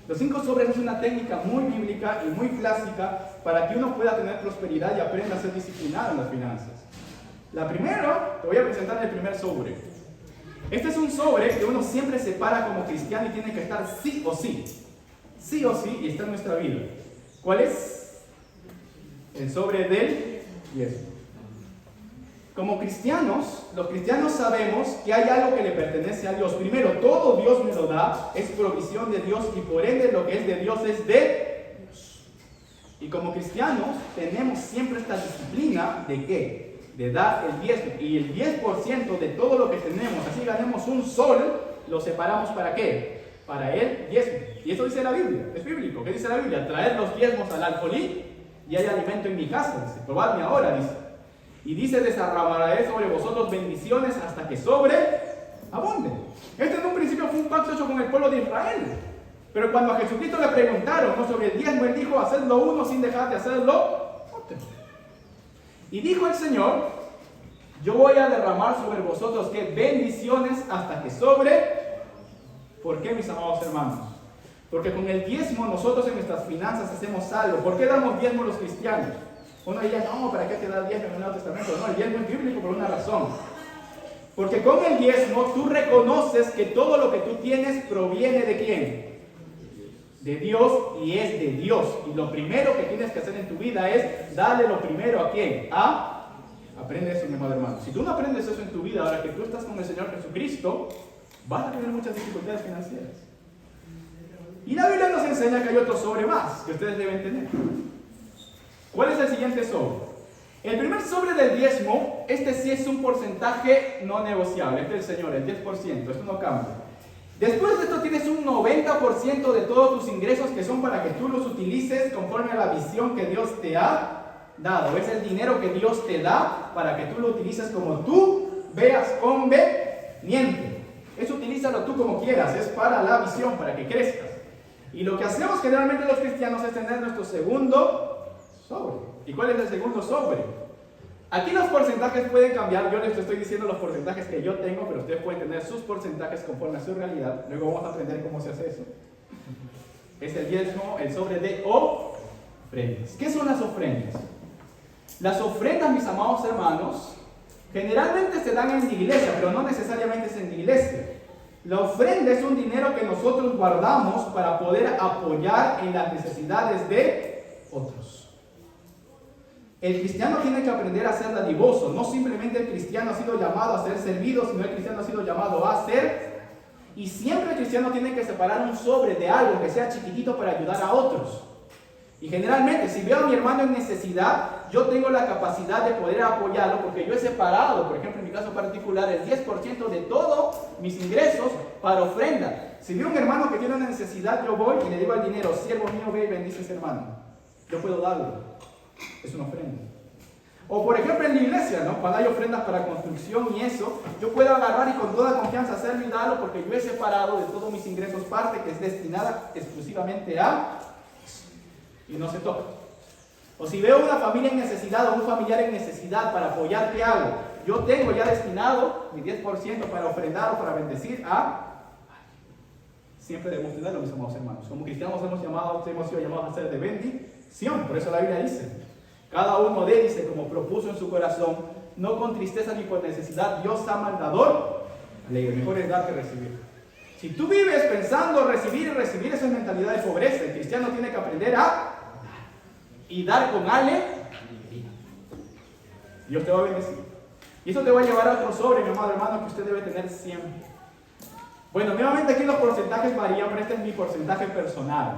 Los 5 sobres es una técnica muy bíblica y muy clásica para que uno pueda tener prosperidad y aprenda a ser disciplinado en las finanzas. La primera, te voy a presentar el primer sobre. Este es un sobre que uno siempre separa como cristiano y tiene que estar sí o sí. Sí o sí, y está en nuestra vida. ¿Cuál es? El sobre del diezmo. Como cristianos, los cristianos sabemos que hay algo que le pertenece a Dios. Primero, todo Dios me lo da, es provisión de Dios y por ende lo que es de Dios es de Dios. Y como cristianos tenemos siempre esta disciplina de ¿qué? De dar el diezmo. Y el 10% de todo lo que tenemos, así ganemos un sol, lo separamos ¿para qué? Para el diezmo. Y eso dice la Biblia, es bíblico. ¿Qué dice la Biblia? Traer los diezmos al alfolí y hay alimento en mi casa. Dice, probadme ahora, dice. Y dice, desarramaré sobre vosotros bendiciones hasta que sobreabunde. Este en un principio fue un pacto hecho con el pueblo de Israel. Pero cuando a Jesucristo le preguntaron, ¿no?, sobre el diezmo, él dijo, hacedlo uno sin dejar de hacerlo otro. Y dijo el Señor, yo voy a derramar sobre vosotros ¿qué? Bendiciones hasta que sobre. ¿Por qué, mis amados hermanos? Porque con el diezmo nosotros en nuestras finanzas hacemos algo. ¿Por qué damos diezmo los cristianos? Uno diría, no, ¿para qué te da el diezmo en el Nuevo Testamento? No, el diezmo es bíblico por una razón. Porque con el diezmo tú reconoces que todo lo que tú tienes proviene ¿de quién? De Dios y es de Dios. Y lo primero que tienes que hacer en tu vida es darle lo primero ¿a quién? Aprende eso, mi amado hermano. Si tú no aprendes eso en tu vida, ahora que tú estás con el Señor Jesucristo, vas a tener muchas dificultades financieras. Y la Biblia nos enseña que hay otro sobre más que ustedes deben tener. ¿Cuál es el siguiente sobre? El primer sobre del diezmo, este sí es un porcentaje no negociable. Este es el Señor, el 10%, esto no cambia. Después de esto tienes un 90% de todos tus ingresos que son para que tú los utilices conforme a la visión que Dios te ha dado. Es el dinero que Dios te da para que tú lo utilices como tú veas conveniente. Eso utilízalo tú como quieras, es para la visión, para que crezcas. Y lo que hacemos generalmente los cristianos es tener nuestro segundo sobre. ¿Y cuál es el segundo sobre? Aquí los porcentajes pueden cambiar. Yo les estoy diciendo los porcentajes que yo tengo, pero ustedes pueden tener sus porcentajes conforme a su realidad. Luego vamos a aprender cómo se hace eso. Es el diezmo, el sobre de ofrendas. ¿Qué son las ofrendas? Las ofrendas, mis amados hermanos, generalmente se dan en la iglesia, pero no necesariamente es en la iglesia. La ofrenda es un dinero que nosotros guardamos para poder apoyar en las necesidades de otros. El cristiano tiene que aprender a ser dadivoso. No simplemente el cristiano ha sido llamado a ser servido, sino el cristiano ha sido llamado a ser. Y siempre el cristiano tiene que separar un sobre de algo que sea chiquitito para ayudar a otros. Y generalmente, si veo a mi hermano en necesidad, yo tengo la capacidad de poder apoyarlo porque yo he separado, por ejemplo, en mi caso particular, el 10% de todos mis ingresos para ofrenda. Si veo a un hermano que tiene una necesidad, yo voy y le digo al dinero, siervo mío, ve y bendice a ese hermano. Yo puedo darlo. Es una ofrenda. O por ejemplo en la iglesia, ¿no? Cuando hay ofrendas para construcción y eso, yo puedo agarrar y con toda confianza hacerlo y darlo porque yo he separado de todos mis ingresos parte que es destinada exclusivamente a eso. Y no se toca. O si veo una familia en necesidad o un familiar en necesidad para apoyar, ¿qué hago? Yo tengo ya destinado mi 10% para ofrendar o para bendecir a... Siempre debemos tenerlo, mis amados hermanos. Como cristianos hemos sido llamados a ser de bendición. Por eso la Biblia dice, cada uno de dice, como propuso en su corazón, no con tristeza ni por necesidad, Dios ama al dador alegre. Mejor es dar que recibir. Si tú vives pensando recibir y recibir, esa es mentalidad de pobreza. El cristiano tiene que aprender a dar y dar con alegría. Dios te va a bendecir. Y eso te va a llevar a otro sobre, mi amado hermano, que usted debe tener siempre. Bueno, nuevamente aquí los porcentajes varían, pero este es mi porcentaje personal.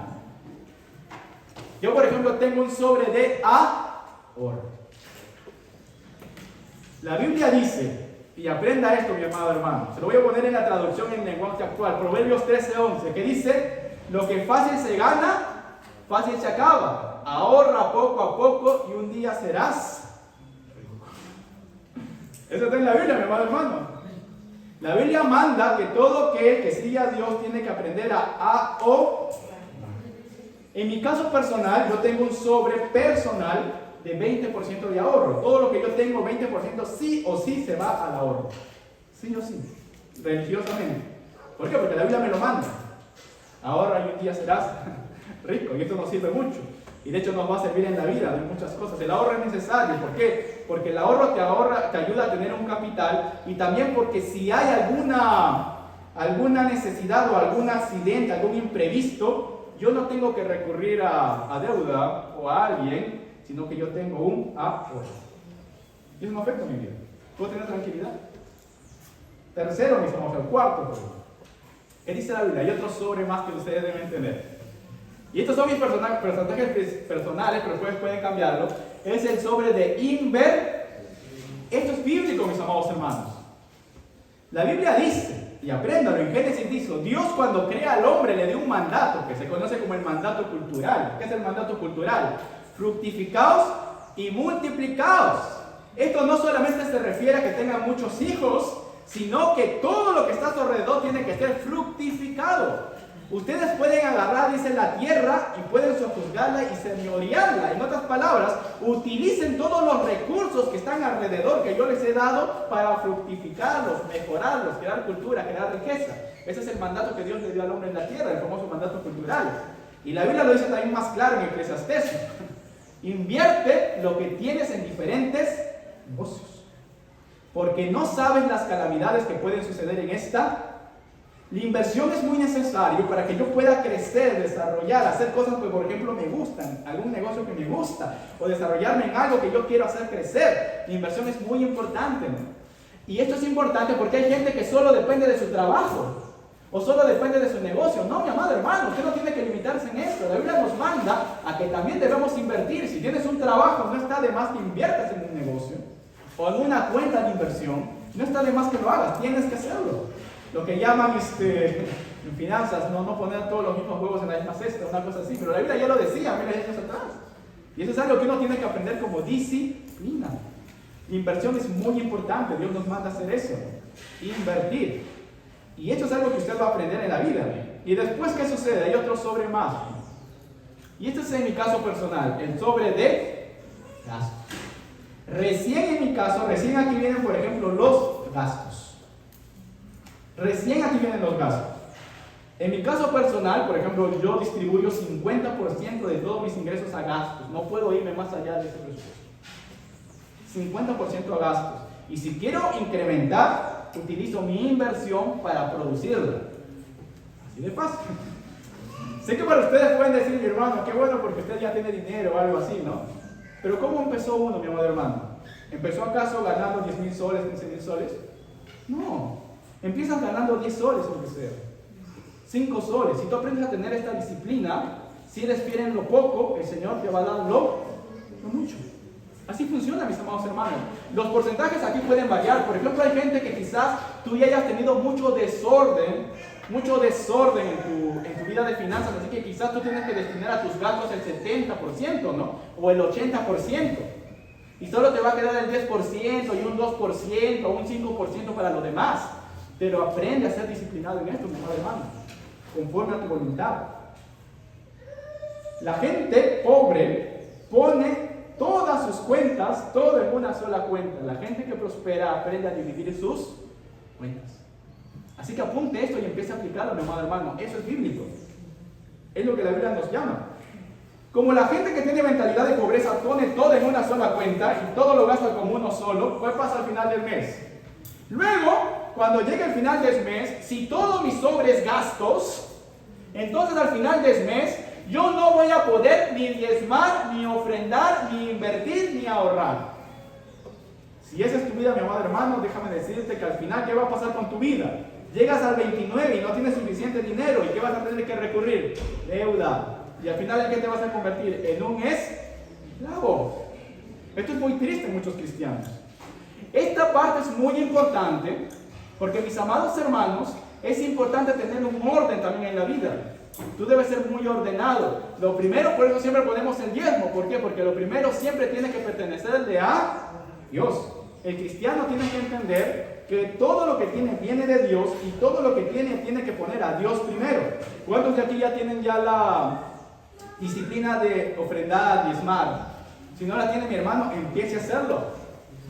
Yo, por ejemplo, tengo un sobre de ahorro. La Biblia dice, y aprenda esto, mi amado hermano, se lo voy a poner en la traducción en lenguaje actual, Proverbios 13:11, que dice, lo que fácil se gana, fácil se acaba. Ahorra poco a poco y un día serás rico. Eso está en la Biblia, mi amado hermano. La Biblia manda que todo aquel que sigue a Dios tiene que aprender a ahorrar. En mi caso personal, yo tengo un sobre personal de 20% de ahorro. Todo lo que yo tengo, 20% sí o sí se va al ahorro. Sí o sí, religiosamente. ¿Por qué? Porque la Biblia me lo manda. Ahorra y un día serás rico. Y esto nos sirve mucho. Y de hecho nos va a servir en la vida de muchas cosas. El ahorro es necesario. ¿Por qué? Porque el ahorro te ayuda a tener un capital. Y también porque si hay alguna necesidad o algún accidente, algún imprevisto, yo no tengo que recurrir a deuda o a alguien, sino que yo tengo un ahorro. Y eso no afecta a mi vida. ¿Puedo tener tranquilidad? Tercero, mis hermanos, el cuarto. ¿Qué dice la Biblia? Hay otro sobre más que ustedes deben tener. Y estos son mis porcentajes personales, pero ustedes pueden cambiarlo. Es el sobre de inver. Esto es bíblico, mis amados hermanos. La Biblia dice, y apréndalo, en Génesis dice, Dios cuando crea al hombre le dio un mandato, que se conoce como el mandato cultural. ¿Qué es el mandato cultural? Fructificaos y multiplicaos. Esto no solamente se refiere a que tengan muchos hijos, sino que todo lo que está a su alrededor tiene que ser fructificado. Ustedes pueden agarrar, dice, la tierra y pueden sojuzgarla y señorearla. En otras palabras, utilicen todos los recursos que están alrededor que yo les he dado para fructificarlos, mejorarlos, crear cultura, crear riqueza. Ese es el mandato que Dios le dio al hombre en la tierra, el famoso mandato cultural. Y la Biblia lo dice también más claro en Eclesiastés. Invierte lo que tienes en diferentes negocios, porque no sabes las calamidades que pueden suceder en esta. La inversión es muy necesaria para que yo pueda crecer, desarrollar, hacer cosas que por ejemplo me gustan, algún negocio que me gusta, o desarrollarme en algo que yo quiero hacer crecer. La inversión es muy importante, ¿no? Y esto es importante porque hay gente que solo depende de su trabajo, o solo depende de su negocio. No, mi amado hermano, usted no tiene que limitarse en esto. La Biblia nos manda a que también debemos invertir. Si tienes un trabajo, no está de más que inviertas en un negocio, o en una cuenta de inversión, no está de más que lo hagas, tienes que hacerlo. Lo que llaman en finanzas, no poner todos los mismos huevos en la misma cesta, una cosa así. Pero la Biblia ya lo decía miles de años atrás. Y eso es algo que uno tiene que aprender como disciplina. La inversión es muy importante. Dios nos manda a hacer eso. Invertir. Y esto es algo que usted va a aprender en la vida. Y después, ¿qué sucede? Hay otro sobre más. Y este es en mi caso personal. El sobre de gastos. Recién en mi caso, recién aquí vienen, por ejemplo, los gastos. Recién aquí vienen los gastos. En mi caso personal, por ejemplo, yo distribuyo 50% de todos mis ingresos a gastos. No puedo irme más allá de ese presupuesto. 50% a gastos. Y si quiero incrementar, utilizo mi inversión para producirla. Así de fácil. Sé que para ustedes pueden decir, mi hermano, qué bueno porque usted ya tiene dinero o algo así, ¿no? Pero ¿cómo empezó uno, mi amado hermano? ¿Empezó acaso ganando 10.000 soles, 15.000 soles? No. Empiezas ganando 10 soles, aunque sea. 5 soles. Si tú aprendes a tener esta disciplina, si eres fiel en lo poco, el Señor te va a dar lo mucho. Así funciona, mis amados hermanos. Los porcentajes aquí pueden variar. Por ejemplo, hay gente que quizás tú ya hayas tenido mucho desorden en tu vida de finanzas, así que quizás tú tienes que destinar a tus gastos el 70%, ¿no? O el 80%. Y solo te va a quedar el 10% y un 2% o un 5% para lo demás. Pero aprende a ser disciplinado en esto, mi amado hermano, conforme a tu voluntad. La gente pobre pone todas sus cuentas, todo en una sola cuenta. La gente que prospera aprende a dividir sus cuentas. Así que apunte esto y empiece a aplicarlo, mi amado hermano. Eso es bíblico. Es lo que la Biblia nos llama. Como la gente que tiene mentalidad de pobreza pone todo en una sola cuenta y todo lo gasta como uno solo, ¿qué pasa al final del mes? Luego, cuando llegue el final del mes, si todo mi sobre es gastos, entonces al final del mes yo no voy a poder ni diezmar, ni ofrendar, ni invertir, ni ahorrar. Si esa es tu vida, mi amado hermano, déjame decirte que al final, ¿qué va a pasar con tu vida? Llegas al 29 y no tienes suficiente dinero, ¿y qué vas a tener que recurrir? Deuda. Y al final, ¿en qué te vas a convertir? En un esclavo. Esto es muy triste en muchos cristianos. Esta parte es muy importante, porque mis amados hermanos, es importante tener un orden también en la vida. Tú debes ser muy ordenado. Lo primero, por eso siempre ponemos el diezmo. ¿Por qué? Porque lo primero siempre tiene que pertenecerle a Dios. El cristiano tiene que entender que todo lo que tiene viene de Dios y todo lo que tiene que poner a Dios primero. ¿Cuántos de aquí ya tienen ya la disciplina de ofrendar, diezmar? Si no la tiene, mi hermano, empiece a hacerlo.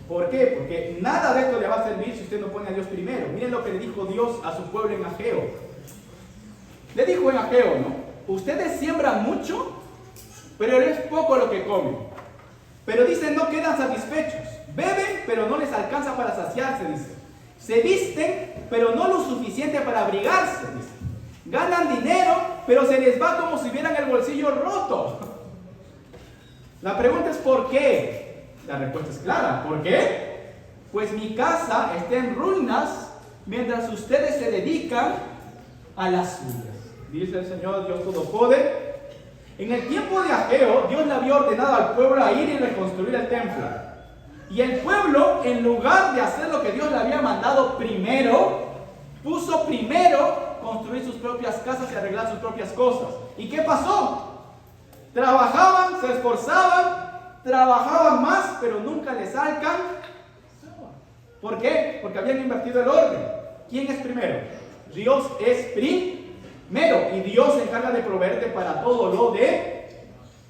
¿Por qué? Porque nada de esto le va a servir si usted no pone a Dios primero. Miren lo que le dijo Dios a su pueblo en Ageo. Le dijo en Ageo, ¿no? Ustedes siembran mucho, pero es poco lo que comen. Pero dicen, no quedan satisfechos. Beben, pero no les alcanza para saciarse, dice. Se visten, pero no lo suficiente para abrigarse, dice. Ganan dinero, pero se les va como si hubieran el bolsillo roto. La pregunta es ¿por qué? La respuesta es clara. ¿Por qué? Pues mi casa está en ruinas mientras ustedes se dedican a las suyas. Dice el Señor Dios Todopoderoso. En el tiempo de Ageo, Dios le había ordenado al pueblo a ir y reconstruir el templo. Y el pueblo, en lugar de hacer lo que Dios le había mandado primero, puso primero construir sus propias casas y arreglar sus propias cosas. ¿Y qué pasó? Trabajaban, se esforzaban, trabajaban más, pero nunca les alcanzaba. ¿Por qué? Porque habían invertido el orden. ¿Quién es primero? Dios es primero. Y Dios se encarga de proveerte para todo lo de...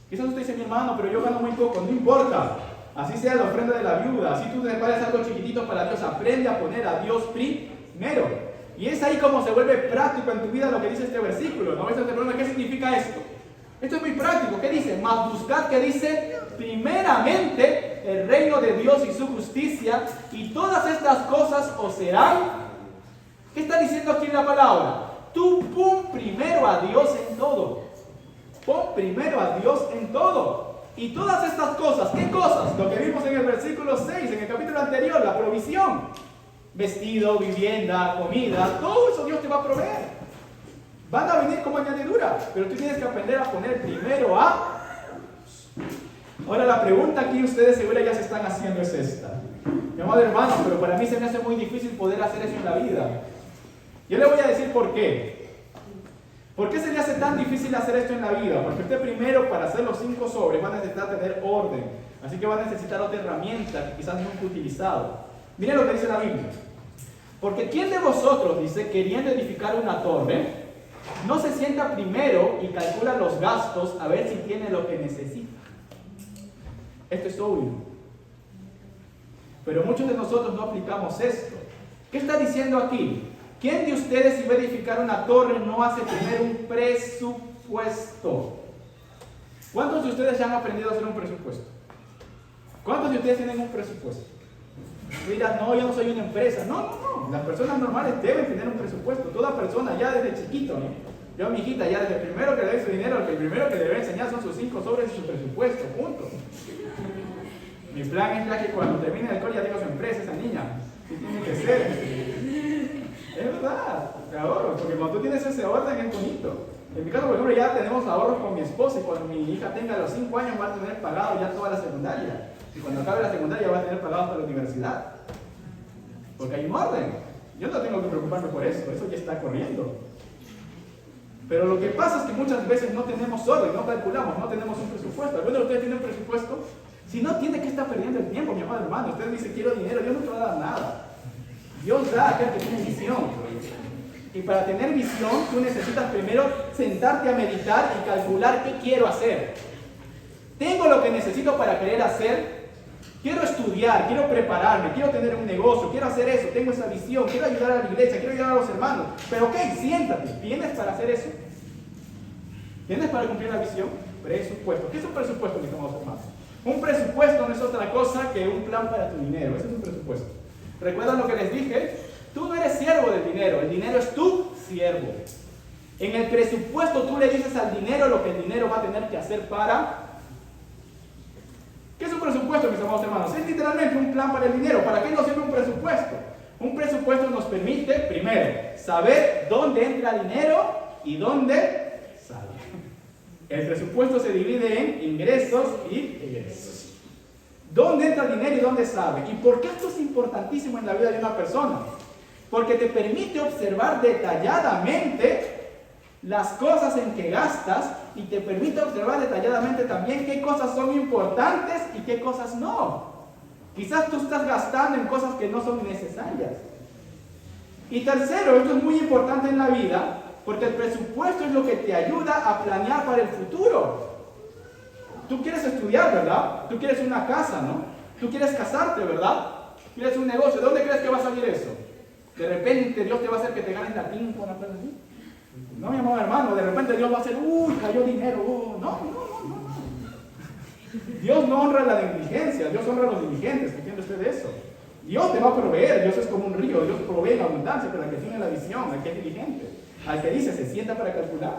Quizás usted dice, mi hermano, pero yo gano muy poco. No importa. Así sea la ofrenda de la viuda. Así tú te pares algo chiquitito para Dios. Aprende a poner a Dios primero. Y es ahí como se vuelve práctico en tu vida lo que dice este versículo. ¿No? A veces te preguntan, ¿qué significa esto? Esto es muy práctico. ¿Qué dice? Mas buscad, ¿qué dice? Primeramente el reino de Dios y su justicia, y todas estas cosas os serán. ¿Qué está diciendo aquí en la palabra? Tú pon primero a Dios en todo. Pon primero a Dios en todo. Y todas estas cosas, ¿qué cosas? Lo que vimos en el versículo 6, en el capítulo anterior, la provisión. Vestido, vivienda, comida, todo eso Dios te va a proveer. Van a venir como añadidura, pero tú tienes que aprender a poner primero a Dios. Ahora la pregunta aquí ustedes seguro ya se están haciendo es esta. Mi amado hermano, pero para mí se me hace muy difícil poder hacer eso en la vida. Yo le voy a decir por qué. ¿Por qué se le hace tan difícil hacer esto en la vida? Porque usted primero, para hacer los 5 sobres, va a necesitar tener orden. Así que va a necesitar otra herramienta que quizás nunca ha utilizado. Miren lo que dice la Biblia. Porque ¿quién de vosotros, dice, queriendo edificar una torre, no se sienta primero y calcula los gastos a ver si tiene lo que necesita? Esto es obvio. Pero muchos de nosotros no aplicamos esto. ¿Qué está diciendo aquí? ¿Quién de ustedes, si va a edificar una torre, no hace tener un presupuesto? ¿Cuántos de ustedes ya han aprendido a hacer un presupuesto? ¿Cuántos de ustedes tienen un presupuesto? Mira, no, yo no soy una empresa. No. Las personas normales deben tener un presupuesto. Toda persona, ya desde chiquito, ¿no? Yo a mi hijita, ya desde el primero que le doy su dinero, el primero que le debe enseñar son sus 5 sobres y su presupuesto, punto. Mi plan es ya que cuando termine el cole ya tenga su empresa, esa niña. Sí tiene que ser. Es verdad, te ahorro, porque cuando tú tienes ese orden es bonito. En mi caso, por ejemplo, ya tenemos ahorros con mi esposa y cuando mi hija tenga los 5 años va a tener pagado ya toda la secundaria. Y cuando acabe la secundaria va a tener pagado hasta la universidad. Porque hay un orden. Yo no tengo que preocuparme por eso ya está corriendo. Pero lo que pasa es que muchas veces no tenemos orden, no calculamos, no tenemos un presupuesto. ¿Alguno de ustedes tiene un presupuesto? Si no tiene que estar perdiendo el tiempo, mi amado hermano. Usted dice, quiero dinero, Dios no te va a dar nada. Dios da a aquel que tiene visión. Y para tener visión, tú necesitas primero sentarte a meditar y calcular qué quiero hacer. Tengo lo que necesito para querer hacer. Quiero estudiar, quiero prepararme, quiero tener un negocio, quiero hacer eso, tengo esa visión, quiero ayudar a la iglesia, quiero ayudar a los hermanos. Pero ok, siéntate, ¿tienes para hacer eso? ¿Tienes para cumplir la visión? Presupuesto. ¿Qué es un presupuesto, mis amados hermanos? Un presupuesto no es otra cosa que un plan para tu dinero. Ese es un presupuesto. ¿Recuerdan lo que les dije? Tú no eres siervo del dinero, el dinero es tu siervo. En el presupuesto tú le dices al dinero lo que el dinero va a tener que hacer para... ¿Qué es un presupuesto, mis amados hermanos? Es literalmente un plan para el dinero. ¿Para qué nos sirve un presupuesto? Un presupuesto nos permite, primero, saber dónde entra dinero y dónde sale. El presupuesto se divide en ingresos y egresos. ¿Dónde entra el dinero y dónde sale? ¿Y por qué esto es importantísimo en la vida de una persona? Porque te permite observar detalladamente las cosas en que gastas y te permite observar detalladamente también qué cosas son importantes y qué cosas no. Quizás tú estás gastando en cosas que no son necesarias. Y tercero, esto es muy importante en la vida, porque el presupuesto es lo que te ayuda a planear para el futuro. Tú quieres estudiar, ¿verdad? Tú quieres una casa, ¿no? Tú quieres casarte, ¿verdad? Quieres un negocio. ¿De dónde crees que va a salir eso? De repente Dios te va a hacer que te ganes la pinta, una cosa así. No, mi amado hermano, de repente Dios va a hacer, cayó dinero, no. Dios no honra la negligencia, Dios honra a los diligentes, ¿entiende usted de eso? Dios te va a proveer, Dios es como un río, Dios provee en abundancia, pero al que tiene la visión, al que es diligente, al que dice, se sienta para calcular.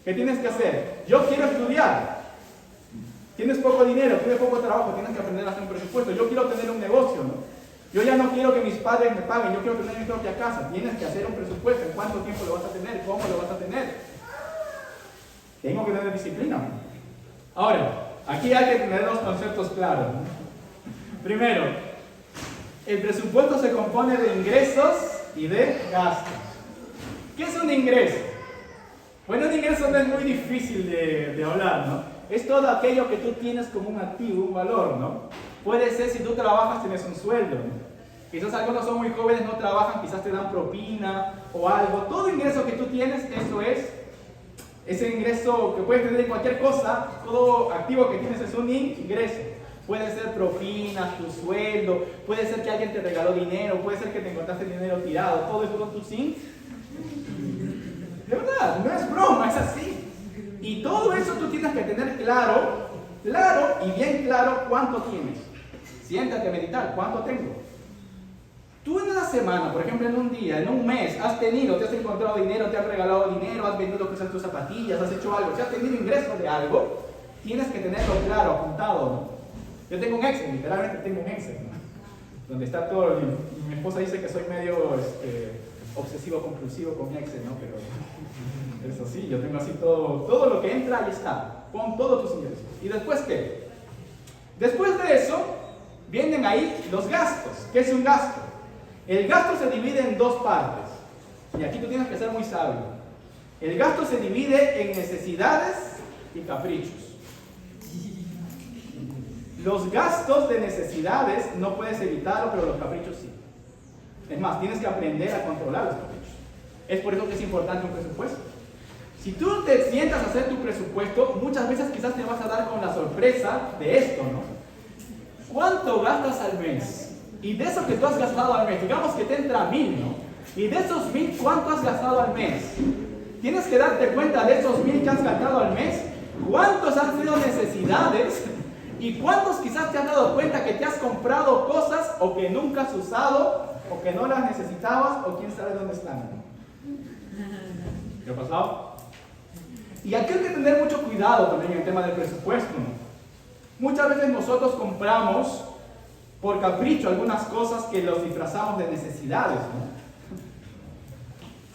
¿Qué tienes que hacer? Yo quiero estudiar. Tienes poco dinero, tienes poco trabajo, tienes que aprender a hacer un presupuesto. Yo quiero tener un negocio, ¿no? Yo ya no quiero que mis padres me paguen, yo quiero tener mi propia casa. Tienes que hacer un presupuesto. ¿En cuánto tiempo lo vas a tener? ¿Cómo lo vas a tener? Tengo que tener disciplina. Ahora, aquí hay que tener los conceptos claros. Primero, el presupuesto se compone de ingresos y de gastos. ¿Qué es un ingreso? Bueno, un ingreso no es muy difícil de hablar, ¿no? Es todo aquello que tú tienes como un activo, un valor, ¿no? Puede ser si tú trabajas, tienes un sueldo, ¿no? Quizás algunos son muy jóvenes, no trabajan, quizás te dan propina o algo. Todo ingreso que tú tienes, eso es. Ese ingreso que puedes tener en cualquier cosa, todo activo que tienes es un ingreso. Puede ser propinas, tu sueldo, puede ser que alguien te regaló dinero, puede ser que te encontraste dinero tirado, todo eso son tus ingresos. De verdad, no es broma, es así. Y todo eso tú tienes que tener claro y bien claro cuánto tienes. Siéntate a meditar, ¿cuánto tengo? Tú en una semana, por ejemplo en un día, en un mes, te has encontrado dinero, te has regalado dinero, has vendido quizás tus zapatillas, has hecho algo, si has tenido ingreso de algo, tienes que tenerlo claro, apuntado, ¿no? Yo tengo un Excel, literalmente tengo un Excel, ¿no? Donde está todo, mi esposa dice que soy medio obsesivo compulsivo con mi Excel, ¿no? Pero eso sí, yo tengo así todo lo que entra, ahí está, pon todos tus ingresos. ¿Y después qué? Después de eso, vienen ahí los gastos. ¿Qué es un gasto? El gasto se divide en dos partes. Y aquí tú tienes que ser muy sabio. El gasto se divide en necesidades y caprichos. Los gastos de necesidades no puedes evitarlo, pero los caprichos sí. Es más, tienes que aprender a controlar los caprichos. Es por eso que es importante un presupuesto. Si tú te sientas a hacer tu presupuesto, muchas veces quizás te vas a dar con la sorpresa de esto, ¿no? ¿Cuánto gastas al mes? Y de eso que tú has gastado al mes, digamos que te entra 1,000, ¿no? Y de esos 1,000, ¿cuánto has gastado al mes? Tienes que darte cuenta de esos 1,000 que has gastado al mes, cuántos han sido necesidades y cuántos quizás te has dado cuenta que te has comprado cosas o que nunca has usado o que no las necesitabas o quién sabe dónde están. ¿Qué ha pasado? Y aquí hay que tener mucho cuidado también en el tema del presupuesto, ¿no? Muchas veces nosotros compramos por capricho algunas cosas que los disfrazamos de necesidades, ¿no?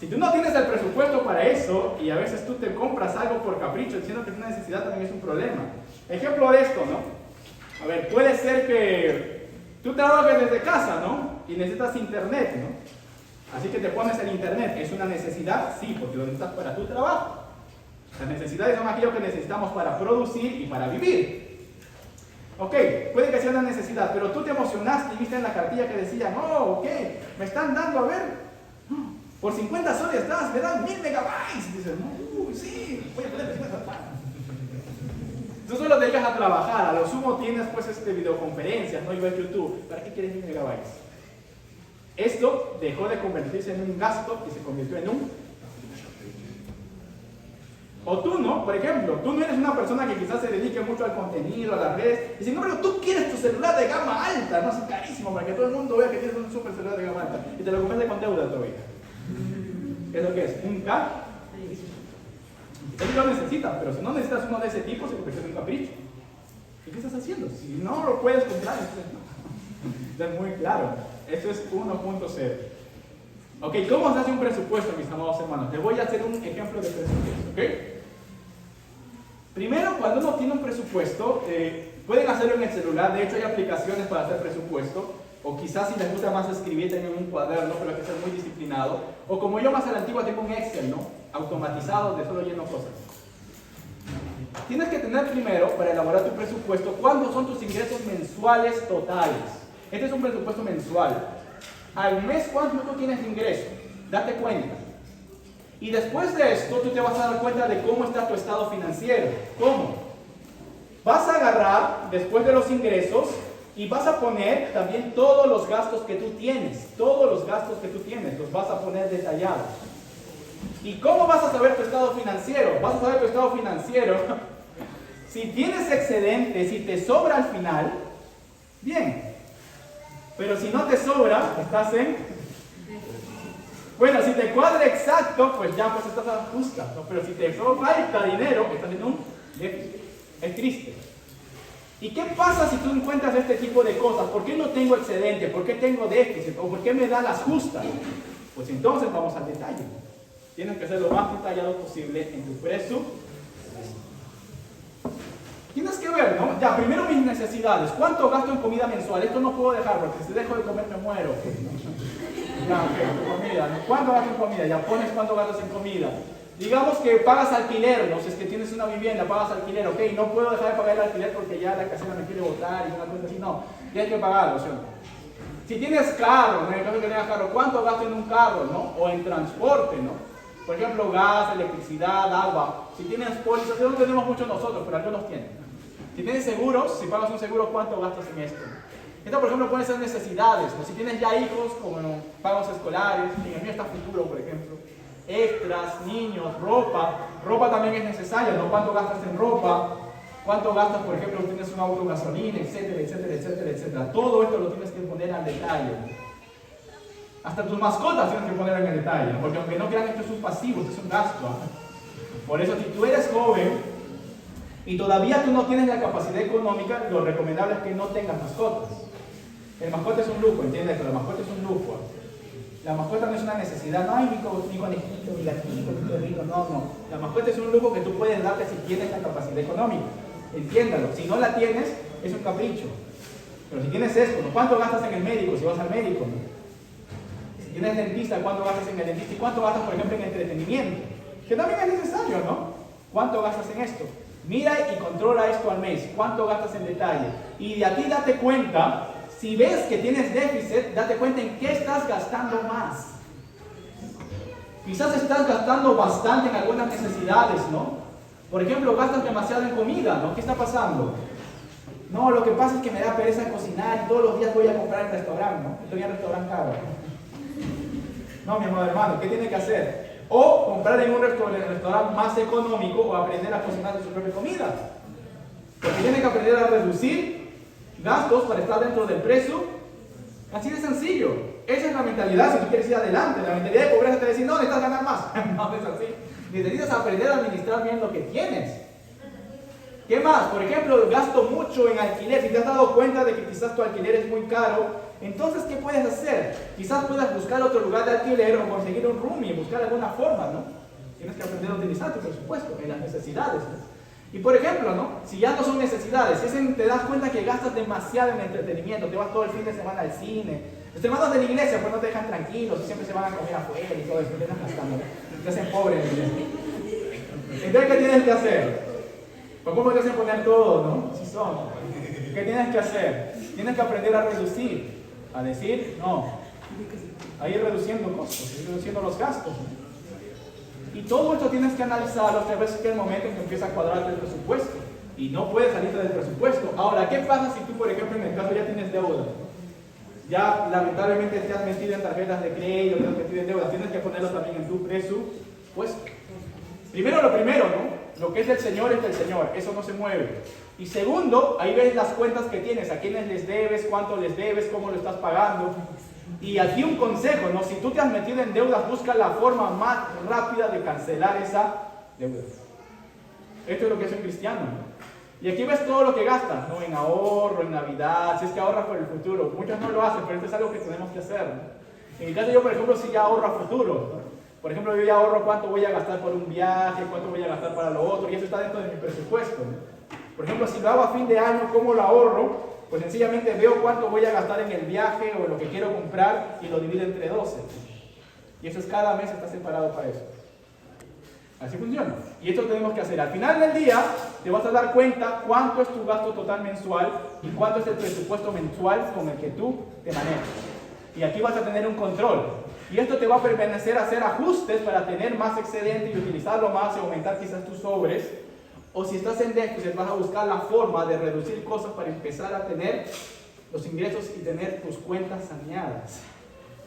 Si tú no tienes el presupuesto para eso y a veces tú te compras algo por capricho diciendo que es una necesidad, también es un problema. Ejemplo de esto, ¿no? A ver, puede ser que tú trabajes desde casa, ¿no? Y necesitas internet, ¿no? Así que te pones el internet. ¿Es una necesidad? Sí, porque lo necesitas para tu trabajo. Las necesidades son aquello que necesitamos para producir y para vivir. Ok, puede que sea una necesidad, pero tú te emocionaste y viste en la cartilla que decía, no, ok, me están dando, a ver, por 50 soles me dan 1,000 megabytes. Y dices, no, sí, voy a poner 50 soles. Tú solo te dedicas a trabajar, a lo sumo tienes pues videoconferencias, no, y ves YouTube. ¿Para qué quieres 1,000 megabytes? Esto dejó de convertirse en un gasto y se convirtió en un... O tú no, por ejemplo, tú no eres una persona que quizás se dedique mucho al contenido, a las redes, y sin embargo tú quieres tu celular de gama alta, no es carísimo, para que todo el mundo vea que tienes un super celular de gama alta, y te lo compraste con deuda todavía. ¿Qué es lo que es? ¿Un K? Él lo necesitas, pero si no necesitas uno de ese tipo, se convierte en un capricho. ¿Y qué estás haciendo? Si no lo puedes comprar, entonces no. Es muy claro. Eso es 1.0. Ok, ¿cómo se hace un presupuesto, mis amados hermanos? Les voy a hacer un ejemplo de presupuesto, ¿ok? Primero, cuando uno tiene un presupuesto, pueden hacerlo en el celular. De hecho, hay aplicaciones para hacer presupuesto. O quizás si les gusta más escribir, tengan un cuaderno, pero hay que ser muy disciplinado. O como yo más a la antigua tengo un Excel, ¿no? Automatizado, de solo lleno cosas. Tienes que tener primero, para elaborar tu presupuesto, cuántos son tus ingresos mensuales totales. Este es un presupuesto mensual. Al mes, ¿cuánto tú tienes de ingreso? Date cuenta. Y después de esto, tú te vas a dar cuenta de cómo está tu estado financiero. ¿Cómo? Vas a agarrar, después de los ingresos, y vas a poner también todos los gastos que tú tienes. Todos los gastos que tú tienes, los vas a poner detallados. ¿Y cómo vas a saber tu estado financiero? Vas a saber tu estado financiero si tienes excedente, si te sobra al final, bien. Pero si no te sobra, estás en... Bueno, si te cuadra exacto, pues ya pues estás a justa, ¿no? Pero si te falta dinero, estás en un déficit. Es triste. ¿Y qué pasa si tú encuentras este tipo de cosas? ¿Por qué no tengo excedente? ¿Por qué tengo déficit? ¿O por qué me da las justas? Pues entonces vamos al detalle. Tienes que ser lo más detallado posible en tu presupuesto. Tienes que ver, ¿no? Ya, primero mis necesidades. ¿Cuánto gasto en comida mensual? Esto no puedo dejar porque si dejo de comer me muero. Ya, comida, ¿no? ¿Cuánto gasto en comida? Ya pones cuánto gastas en comida. Digamos que pagas alquiler, ¿no? Si es que tienes una vivienda, pagas alquiler, ok, no puedo dejar de pagar el alquiler porque ya la casera me quiere botar y una cosa así, no, tienes que pagarlo, ¿sí o no? Si tienes carro, en el caso de que tengas carro, ¿cuánto gasto en un carro, no? O en transporte, ¿no? Por ejemplo, gas, electricidad, agua. Si tienes pólizas, eso no tenemos muchos nosotros, pero algunos tienen. Si tienes seguros, si pagas un seguro, ¿cuánto gastas en esto? Esto, por ejemplo, pueden ser necesidades, ¿no? Si tienes ya hijos, como pagos escolares, en el mío está futuro, por ejemplo. Extras, niños, ropa. Ropa también es necesaria, ¿no? ¿Cuánto gastas en ropa? ¿Cuánto gastas, por ejemplo, tienes un auto, gasolina, etcétera, etcétera, etcétera, etcétera? Todo esto lo tienes que poner al detalle. Hasta tus mascotas tienes que poner en el detalle, porque aunque no crean, esto es un pasivo, esto es un gasto. Por eso, si tú eres joven y todavía tú no tienes la capacidad económica, lo recomendable es que no tengas mascotas. El mascota es un lujo, ¿entiendes? La mascota es un lujo. La mascota no es una necesidad, no hay mi conejito, mi gatito, mi perrito, no. La mascota es un lujo que tú puedes darte si tienes la capacidad económica. Entiéndalo, si no la tienes, es un capricho. Pero si tienes esto, ¿no? ¿Cuánto gastas en el médico si vas al médico? ¿No? Si tienes dentista, ¿cuánto gastas en el dentista? ¿Y cuánto gastas, por ejemplo, en entretenimiento? Que también es necesario, ¿no? ¿Cuánto gastas en esto? Mira y controla esto al mes. ¿Cuánto gastas en detalle? Y de aquí date cuenta. Si ves que tienes déficit, date cuenta en qué estás gastando más. Quizás estás gastando bastante en algunas necesidades, ¿no? Por ejemplo, gastas demasiado en comida, ¿no? ¿Qué está pasando? No, lo que pasa es que me da pereza cocinar y todos los días voy a comprar en restaurante, ¿no? Estoy en restaurante caro. No, mi amado hermano, ¿qué tiene que hacer? O comprar en un restaurante más económico o aprender a cocinar de su propia comida. Porque tiene que aprender a reducir gastos para estar dentro del precio. Así de sencillo. Esa es la mentalidad si tú quieres ir adelante. La mentalidad de pobreza te dice, no, necesitas ganar más. No es así. Necesitas aprender a administrar bien lo que tienes. ¿Qué más? Por ejemplo, gasto mucho en alquiler. Si te has dado cuenta de que quizás tu alquiler es muy caro, entonces, ¿qué puedes hacer? Quizás puedas buscar otro lugar de alquiler o conseguir un roomie, buscar alguna forma, ¿no? Tienes que aprender a utilizar tu presupuesto en las necesidades, ¿no? Y por ejemplo, ¿no? Si ya no son necesidades, si te das cuenta que gastas demasiado en entretenimiento, te vas todo el fin de semana al cine, los hermanos de la iglesia pues no te dejan tranquilos y siempre se van a comer afuera y todo eso, te dejan gastando, te hacen pobre en la iglesia. Entonces, ¿qué tienes que hacer? ¿O cómo te hacen poner todo, no? Si son. ¿Qué tienes que hacer? Tienes que aprender a reducir, a decir no, a ir reduciendo costos, a ir reduciendo los gastos. Y todo esto tienes que analizarlo hasta veces que es el momento en que empieza a cuadrarte el presupuesto. Y no puedes salirte del presupuesto. Ahora, ¿qué pasa si tú, por ejemplo, en el caso ya tienes deuda? Ya lamentablemente te has metido en tarjetas de crédito, te has metido en deuda. Tienes que ponerlo también en tu presupuesto. Primero lo primero, ¿no? Lo que es del Señor es del Señor. Eso no se mueve. Y segundo, ahí ves las cuentas que tienes. A quiénes les debes, cuánto les debes, cómo lo estás pagando. Y aquí un consejo, ¿no? Si tú te has metido en deudas, busca la forma más rápida de cancelar esa deuda. Esto es lo que es un cristiano, ¿no? Y aquí ves todo lo que gastas, ¿no? En ahorro, en Navidad, si es que ahorras por el futuro. Muchos no lo hacen, pero esto es algo que tenemos que hacer, ¿no? En mi caso yo, por ejemplo, sí ya ahorro a futuro, ¿no? Por ejemplo, yo ya ahorro cuánto voy a gastar por un viaje, cuánto voy a gastar para lo otro, y eso está dentro de mi presupuesto, ¿no? Por ejemplo, si lo hago a fin de año, ¿cómo lo ahorro? Pues sencillamente veo cuánto voy a gastar en el viaje o en lo que quiero comprar y lo divido entre 12. Y eso es cada mes está separado para eso. Así funciona. Y esto tenemos que hacer. Al final del día te vas a dar cuenta cuánto es tu gasto total mensual y cuánto es el presupuesto mensual con el que tú te manejas. Y aquí vas a tener un control. Y esto te va a permanecer a hacer ajustes para tener más excedente y utilizarlo más y aumentar quizás tus sobres. O si estás en déficit, vas a buscar la forma de reducir cosas para empezar a tener los ingresos y tener tus cuentas saneadas.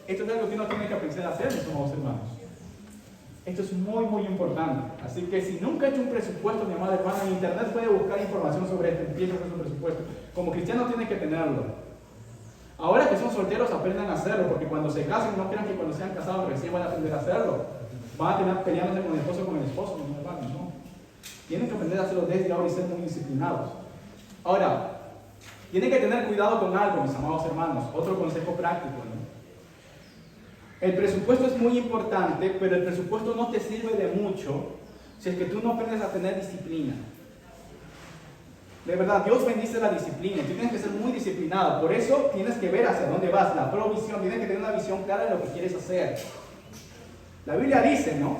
Esto es algo que uno tiene que aprender a hacer, mis amados hermanos. Esto es muy, muy importante. Así que si nunca ha hecho un presupuesto, mi amado hermano, en internet puede buscar información sobre esto, empieza a hacer su presupuesto. Como cristiano tiene que tenerlo. Ahora que son solteros, aprendan a hacerlo, porque cuando se casen, no crean que cuando sean casados recién van a aprender a hacerlo. Van a tener peleándose con el esposo o con el esposo, mis hermanos, ¿no? Tienen que aprender a hacerlo desde ahora y ser muy disciplinados. Ahora, tienen que tener cuidado con algo, mis amados hermanos. Otro consejo práctico, ¿no? El presupuesto es muy importante, pero el presupuesto no te sirve de mucho si es que tú no aprendes a tener disciplina. De verdad, Dios bendice la disciplina. Tú tienes que ser muy disciplinado. Por eso tienes que ver hacia dónde vas, la provisión. Tienes que tener una visión clara de lo que quieres hacer. La Biblia dice, ¿no?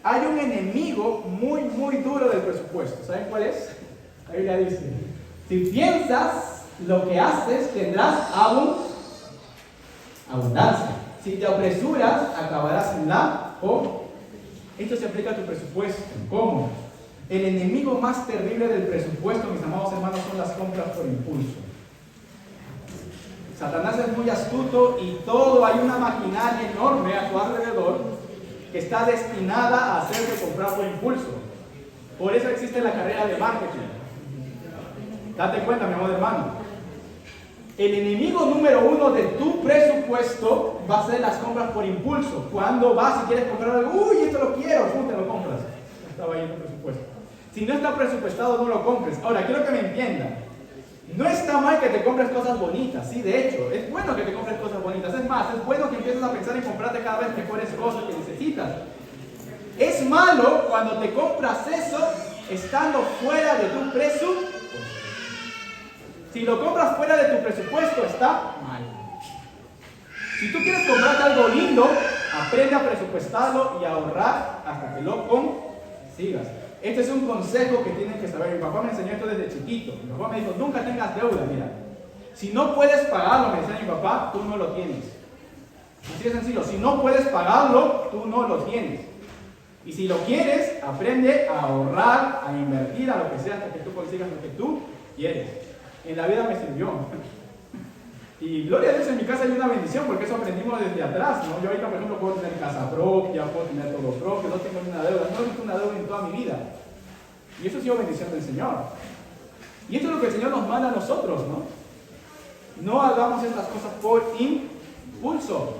Hay un enemigo muy, muy duro del presupuesto. ¿Saben cuál es? La Biblia dice, si piensas lo que haces, tendrás abundancia. Si te apresuras, acabarás en la pobreza. Esto se aplica a tu presupuesto. ¿Cómo? El enemigo más terrible del presupuesto, mis amados hermanos, son las compras por impulso. Satanás es muy astuto y hay una maquinaria enorme a tu alrededor que está destinada a hacerte comprar por impulso. Por eso existe la carrera de marketing. Date cuenta, mi amado hermano. El enemigo número uno de tu presupuesto va a ser las compras por impulso. Cuando vas y quieres comprar algo, uy, esto lo quiero, ¿cómo te lo compras? Estaba ahí en tu presupuesto. Si no está presupuestado, no lo compres. Ahora, quiero que me entiendan. No está mal que te compres cosas bonitas, sí, de hecho, es bueno que te compres cosas bonitas. Es más, es bueno que empieces a pensar en comprarte cada vez mejores cosas que necesitas. Es malo cuando te compras eso estando fuera de tu presupuesto. Si lo compras fuera de tu presupuesto, está mal. Si tú quieres comprarte algo lindo, aprende a presupuestarlo y a ahorrar hasta que lo consigas. Este es un consejo que tienen que saber. Mi papá me enseñó esto desde chiquito. Mi papá me dijo, nunca tengas deuda, mira. Si no puedes pagarlo, me decía mi papá, tú no lo tienes. Así de sencillo. Si no puedes pagarlo, tú no lo tienes. Y si lo quieres, aprende a ahorrar, a invertir, a lo que sea, hasta que tú consigas lo que tú quieres. En la vida me sirvió. Y gloria a Dios, en mi casa hay una bendición, porque eso aprendimos desde atrás, ¿no? Yo ahorita, por ejemplo, puedo tener casa propia, puedo tener todo propio, no tengo ninguna deuda, no he visto una deuda en toda mi vida. Y eso ha sido bendición del Señor. Y esto es lo que el Señor nos manda a nosotros, ¿no? No hagamos estas cosas por impulso.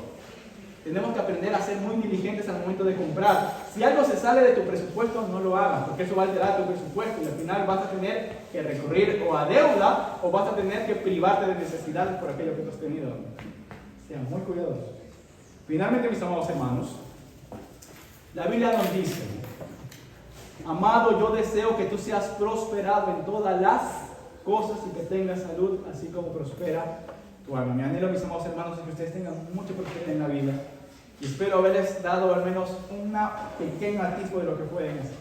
Tenemos que aprender a ser muy diligentes al momento de comprar. Si algo se sale de tu presupuesto, no lo hagas, porque eso va a alterar tu presupuesto y al final vas a tener que recurrir o a deuda o vas a tener que privarte de necesidades por aquello que tú has tenido. Sean muy cuidadosos. Finalmente, mis amados hermanos, la Biblia nos dice: amado, yo deseo que tú seas prosperado en todas las cosas y que tengas salud, así como prospera tu alma. Mi anhelo, mis amados hermanos, es que ustedes tengan mucha prosperidad en la vida. Y espero haberles dado al menos un pequeño atisbo de lo que pueden hacer.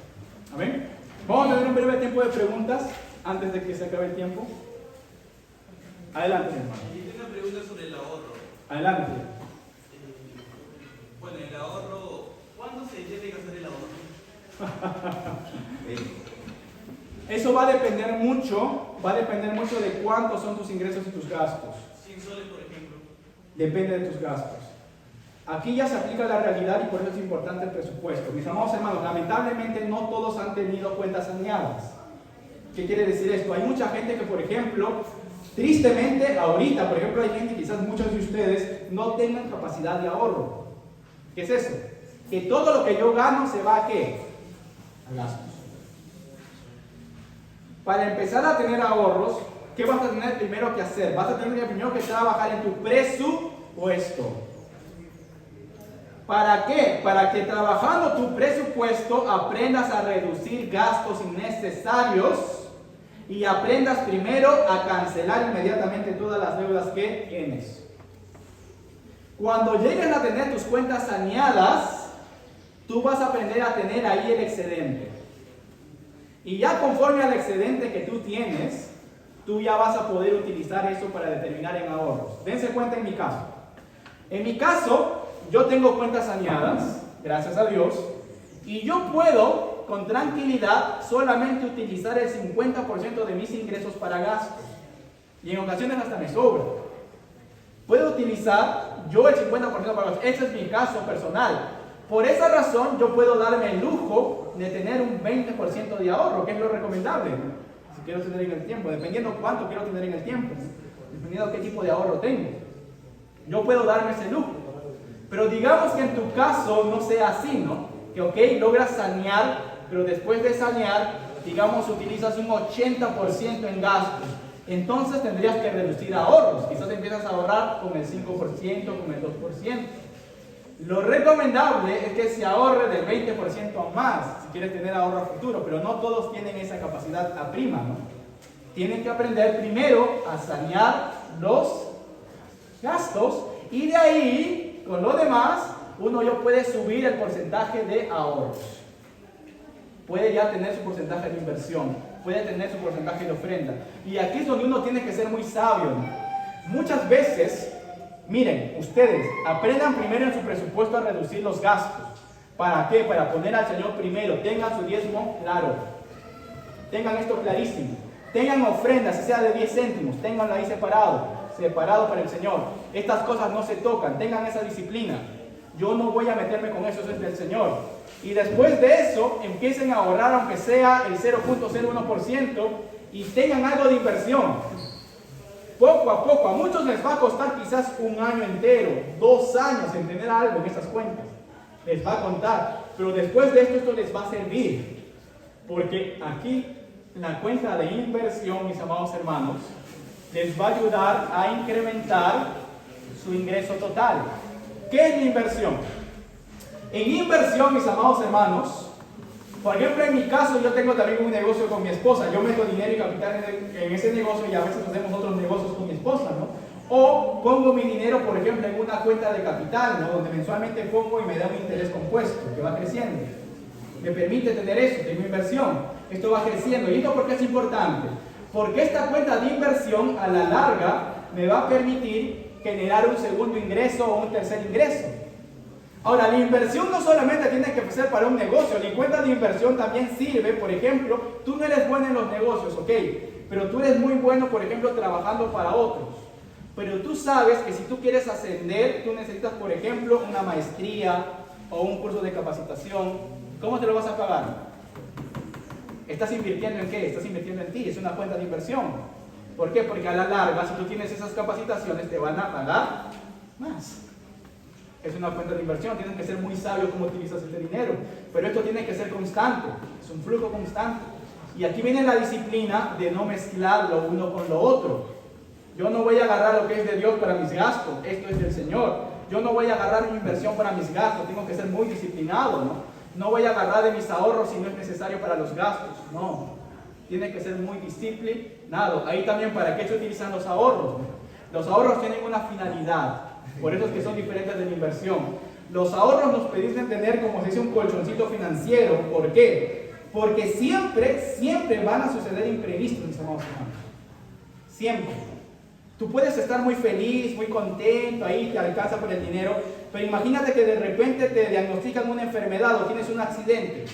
Amén. Vamos a tener un breve tiempo de preguntas antes de que se acabe el tiempo. Adelante, mi hermano. Y tengo una pregunta sobre el ahorro. Adelante. Bueno, el ahorro, ¿cuándo se debe gastar el ahorro? Eso va a depender mucho de cuántos son tus ingresos y tus gastos. 100 soles, por ejemplo. Depende de tus gastos. Aquí ya se aplica la realidad y por eso es importante el presupuesto. Mis amados hermanos, lamentablemente no todos han tenido cuentas saneadas. ¿Qué quiere decir esto? Hay mucha gente que, por ejemplo, tristemente ahorita, por ejemplo, hay gente, quizás muchos de ustedes, no tengan capacidad de ahorro. ¿Qué es eso? Que todo lo que yo gano se va a ¿qué? A gastos. Para empezar a tener ahorros, ¿qué vas a tener primero que hacer? Vas a tener primero que trabajar en tu presupuesto. ¿Para qué? Para que trabajando tu presupuesto aprendas a reducir gastos innecesarios y aprendas primero a cancelar inmediatamente todas las deudas que tienes. Cuando lleguen a tener tus cuentas saneadas, tú vas a aprender a tener ahí el excedente. Y ya conforme al excedente que tú tienes, tú ya vas a poder utilizar eso para determinar en ahorros. Dense cuenta en mi caso. En mi caso, yo tengo cuentas saneadas, gracias a Dios, y yo puedo, con tranquilidad, solamente utilizar el 50% de mis ingresos para gastos. Y en ocasiones hasta me sobra. Puedo utilizar yo el 50% para gastos. Ese es mi caso personal. Por esa razón, yo puedo darme el lujo de tener un 20% de ahorro, que es lo recomendable. Si quiero tener en el tiempo, dependiendo cuánto quiero tener en el tiempo, dependiendo de qué tipo de ahorro tengo. Yo puedo darme ese lujo. Pero digamos que en tu caso no sea así, ¿no? Que ok, logras sanear, pero después de sanear, digamos, utilizas un 80% en gastos. Entonces tendrías que reducir ahorros. Quizás empiezas a ahorrar con el 5%, con el 2%. Lo recomendable es que se ahorre del 20% o más, si quieres tener ahorro a futuro, pero no todos tienen esa capacidad a prima, ¿no? Tienen que aprender primero a sanear los gastos y de ahí, con lo demás, uno ya puede subir el porcentaje de ahorros. Puede ya tener su porcentaje de inversión, puede tener su porcentaje de ofrenda. Y aquí es donde uno tiene que ser muy sabio, ¿no? Muchas veces, miren, ustedes aprendan primero en su presupuesto a reducir los gastos. ¿Para qué? Para poner al Señor primero. Tengan su diezmo claro. Tengan esto clarísimo. Tengan ofrendas, si sea de 10 céntimos, tenganlo ahí separado para el Señor. Estas cosas no se tocan, tengan esa disciplina. Yo no voy a meterme con eso, eso es del Señor. Y después de eso, empiecen a ahorrar aunque sea el 0.01% y tengan algo de inversión. Poco a poco, a muchos les va a costar quizás un año entero, 2 años en tener algo en esas cuentas. Les va a contar, pero después de esto les va a servir. Porque aquí la cuenta de inversión, mis amados hermanos, les va a ayudar a incrementar su ingreso total. ¿Qué es la inversión? En inversión, mis amados hermanos, por ejemplo, en mi caso, yo tengo también un negocio con mi esposa. Yo meto dinero y capital en ese negocio y a veces hacemos otros negocios con mi esposa, ¿no? O pongo mi dinero, por ejemplo, en una cuenta de capital, ¿no? Donde mensualmente pongo y me da un interés compuesto que va creciendo. Me permite tener eso, tengo inversión. Esto va creciendo. ¿Y esto por qué es importante? Porque esta cuenta de inversión a la larga me va a permitir generar un segundo ingreso o un tercer ingreso. Ahora, la inversión no solamente tiene que ser para un negocio, la cuenta de inversión también sirve, por ejemplo, tú no eres bueno en los negocios, ok, pero tú eres muy bueno, por ejemplo, trabajando para otros. Pero tú sabes que si tú quieres ascender, tú necesitas, por ejemplo, una maestría o un curso de capacitación. ¿Cómo te lo vas a pagar? ¿Estás invirtiendo en qué? Estás invirtiendo en ti, es una cuenta de inversión. ¿Por qué? Porque a la larga, si tú tienes esas capacitaciones, te van a pagar más. Es una cuenta de inversión, tienes que ser muy sabio cómo utilizas este dinero. Pero esto tiene que ser constante, es un flujo constante. Y aquí viene la disciplina de no mezclar lo uno con lo otro. Yo no voy a agarrar lo que es de Dios para mis gastos, esto es del Señor. Yo no voy a agarrar mi inversión para mis gastos, tengo que ser muy disciplinado, ¿no? No voy a agarrar de mis ahorros si no es necesario para los gastos, no. Tiene que ser muy disciplinado. Ahí también, ¿para qué se utilizan los ahorros? Los ahorros tienen una finalidad, por eso es que son diferentes de la inversión. Los ahorros nos permiten tener, como se dice, un colchoncito financiero. ¿Por qué? Porque siempre van a suceder imprevistos, mis amados hermanos. Siempre. Tú puedes estar muy feliz, muy contento, ahí te alcanza por el dinero, pero imagínate que de repente te diagnostican una enfermedad o tienes un accidente.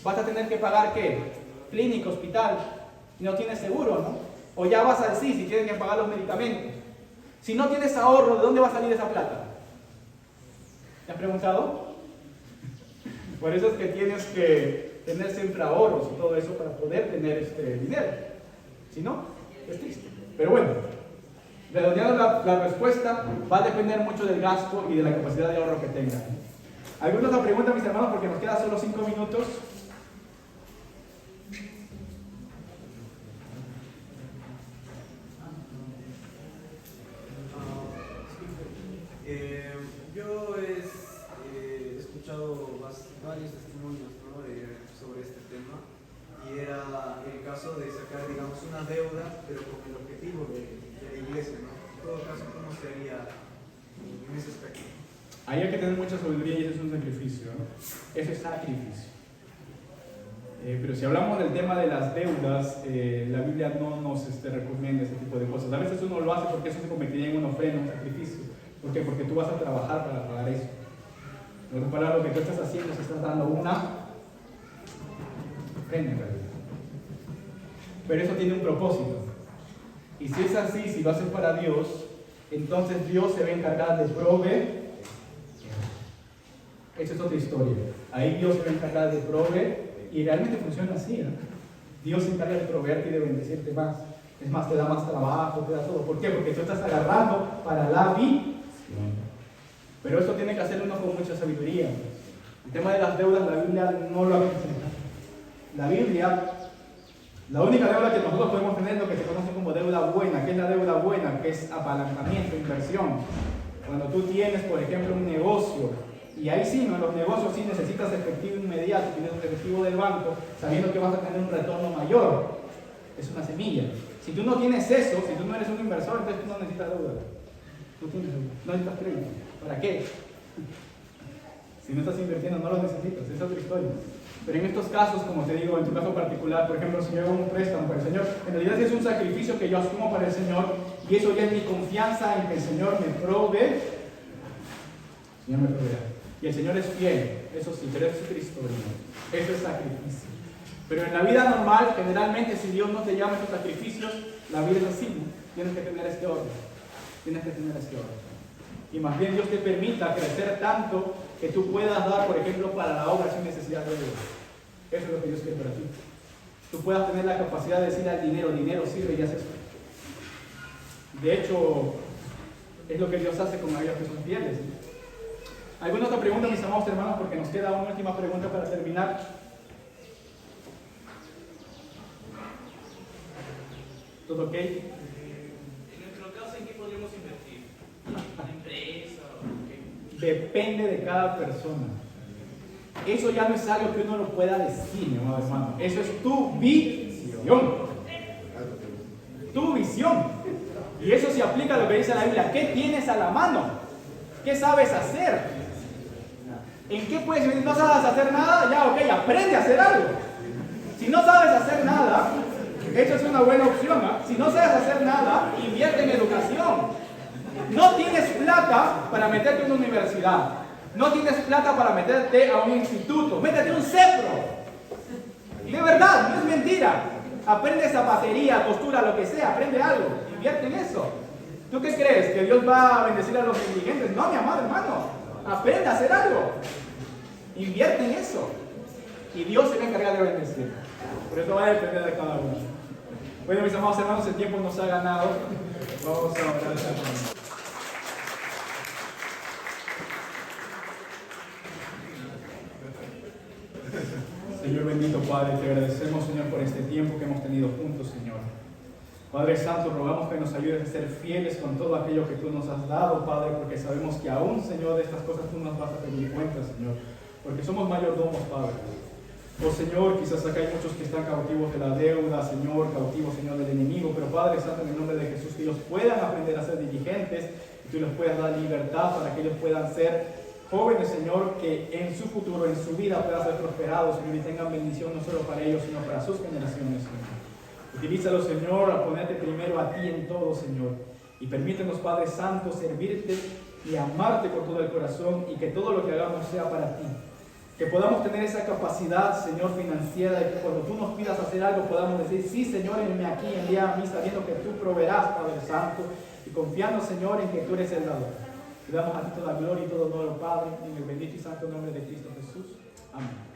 Vas a tener que pagar, ¿qué? Clínica, hospital, y no tienes seguro, ¿no? O ya vas al CIS y tienen que pagar los medicamentos. Si no tienes ahorro, ¿de dónde va a salir esa plata? ¿Te has preguntado? Por eso es que tienes que tener siempre ahorros y todo eso para poder tener este dinero. Si no, es triste. Pero bueno, redondeando la respuesta, va a depender mucho del gasto y de la capacidad de ahorro que tengan. ¿Alguna otra pregunta, mis hermanos? Porque nos quedan solo 5 minutos. Yo he escuchado varios testimonios, ¿no? Sobre este tema, y era el caso de sacar, digamos, una deuda, pero con el objetivo de la iglesia, ¿no? En todo caso, ¿cómo se haría en ese aspecto? Ahí hay que tener mucha sabiduría y eso es un sacrificio, ¿no? Eso es sacrificio. Pero si hablamos del tema de las deudas, la Biblia no nos recomienda ese tipo de cosas. A veces uno lo hace porque eso se convertiría en una ofrenda, un sacrificio. ¿Por qué? Porque tú vas a trabajar para pagar eso. En otras palabras, lo que tú estás haciendo es que estás dando una ofrenda en realidad. Pero eso tiene un propósito. Y si es así, si lo haces para Dios, entonces Dios se va a encargar de proveer. Esa es otra historia. Ahí Dios se va a encargar de proveer. Y realmente funciona así, ¿no? Dios se encarga de proveerte y de bendecirte más. Es más, te da más trabajo, te da todo. ¿Por qué? Porque tú estás agarrando para la vida. Pero esto tiene que hacerlo uno con mucha sabiduría. El tema de las deudas, la Biblia no lo aconseja. La Biblia, la única deuda que nosotros podemos tener es lo que se conoce como deuda buena. ¿Qué es la deuda buena? Que es apalancamiento, inversión. Cuando tú tienes, por ejemplo, un negocio, y ahí sí, ¿no? En los negocios sí necesitas efectivo inmediato, tienes un efectivo del banco, sabiendo que vas a tener un retorno mayor. Es una semilla. Si tú no tienes eso, si tú no eres un inversor, entonces tú no necesitas deuda. No necesitas crédito. ¿Para qué? Si no estás invirtiendo, no lo necesitas. Esa es otra historia. Pero en estos casos, como te digo, en tu caso particular, por ejemplo, si yo hago un préstamo para el Señor, en realidad es un sacrificio que yo asumo para el Señor, y eso ya es mi confianza en que el Señor me provee. El Señor me proveerá. Y el Señor es fiel. Eso sí, pero eso es otra historia. Eso es sacrificio. Pero en la vida normal, generalmente, si Dios no te llama a esos sacrificios, la vida es así, ¿no? Tienes que tener este orden. Tienes que tener este orden. Y más bien Dios te permita crecer tanto que tú puedas dar, por ejemplo, para la obra sin necesidad de Dios. Eso es lo que Dios quiere para ti. Tú puedas tener la capacidad de decir al dinero, dinero sirve y haces esto. De hecho, es lo que Dios hace con aquellos que son fieles. ¿Alguna otra pregunta, mis amados hermanos? Porque nos queda una última pregunta para terminar. ¿Todo ok? En nuestro caso, ¿en qué podríamos invertir? ¿En una empresa? Depende de cada persona. Eso ya no es algo que uno lo pueda decir, mi amado hermano. Eso es tu visión. Tu visión. Y eso se aplica a lo que dice la Biblia. ¿Qué tienes a la mano? ¿Qué sabes hacer? ¿En qué puedes invertir? ¿No sabes hacer nada? Ya, ok, aprende a hacer algo. Si no sabes hacer nada, eso es una buena opción, ¿eh? Si no sabes hacer nada, invierte en educación. No tienes plata para meterte en una universidad. No tienes plata para meterte a un instituto. Métete a un CEPRO. De verdad, no es mentira. Aprende zapatería, costura, lo que sea. Aprende algo. Invierte en eso. ¿Tú qué crees? ¿Que Dios va a bendecir a los negligentes? No, mi amado hermano. Aprende a hacer algo. Invierte en eso. Y Dios se va a encargar de bendecir. Por eso va a depender de cada uno. Bueno, mis amados hermanos, el tiempo nos ha ganado. Vamos a orar al Señor. Señor bendito Padre, te agradecemos, Señor, por este tiempo que hemos tenido juntos, Señor. Padre Santo, rogamos que nos ayudes a ser fieles con todo aquello que tú nos has dado, Padre, porque sabemos que aún, Señor, de estas cosas tú nos vas a pedir cuenta, Señor, porque somos mayordomos, Padre. Oh Señor, quizás acá hay muchos que están cautivos de la deuda, Señor, cautivos, Señor, del enemigo, pero Padre Santo, en el nombre de Jesús, que ellos puedan aprender a ser diligentes y tú les puedas dar libertad para que ellos puedan ser jóvenes, Señor, que en su futuro, en su vida puedan ser prosperados, Señor, y tengan bendición no solo para ellos, sino para sus generaciones, Señor. Utilízalo, Señor, a ponerte primero a ti en todo, Señor. Y permítenos, Padre Santo, servirte y amarte con todo el corazón y que todo lo que hagamos sea para ti. Que podamos tener esa capacidad, Señor, financiera, de que cuando tú nos pidas hacer algo podamos decir, sí, Señor, envíame aquí, envía a mí, sabiendo que tú proveerás, Padre Santo, y confiando, Señor, en que tú eres el dador. Te damos a ti toda gloria y todo honor, Padre, en el bendito y santo nombre de Cristo Jesús. Amén.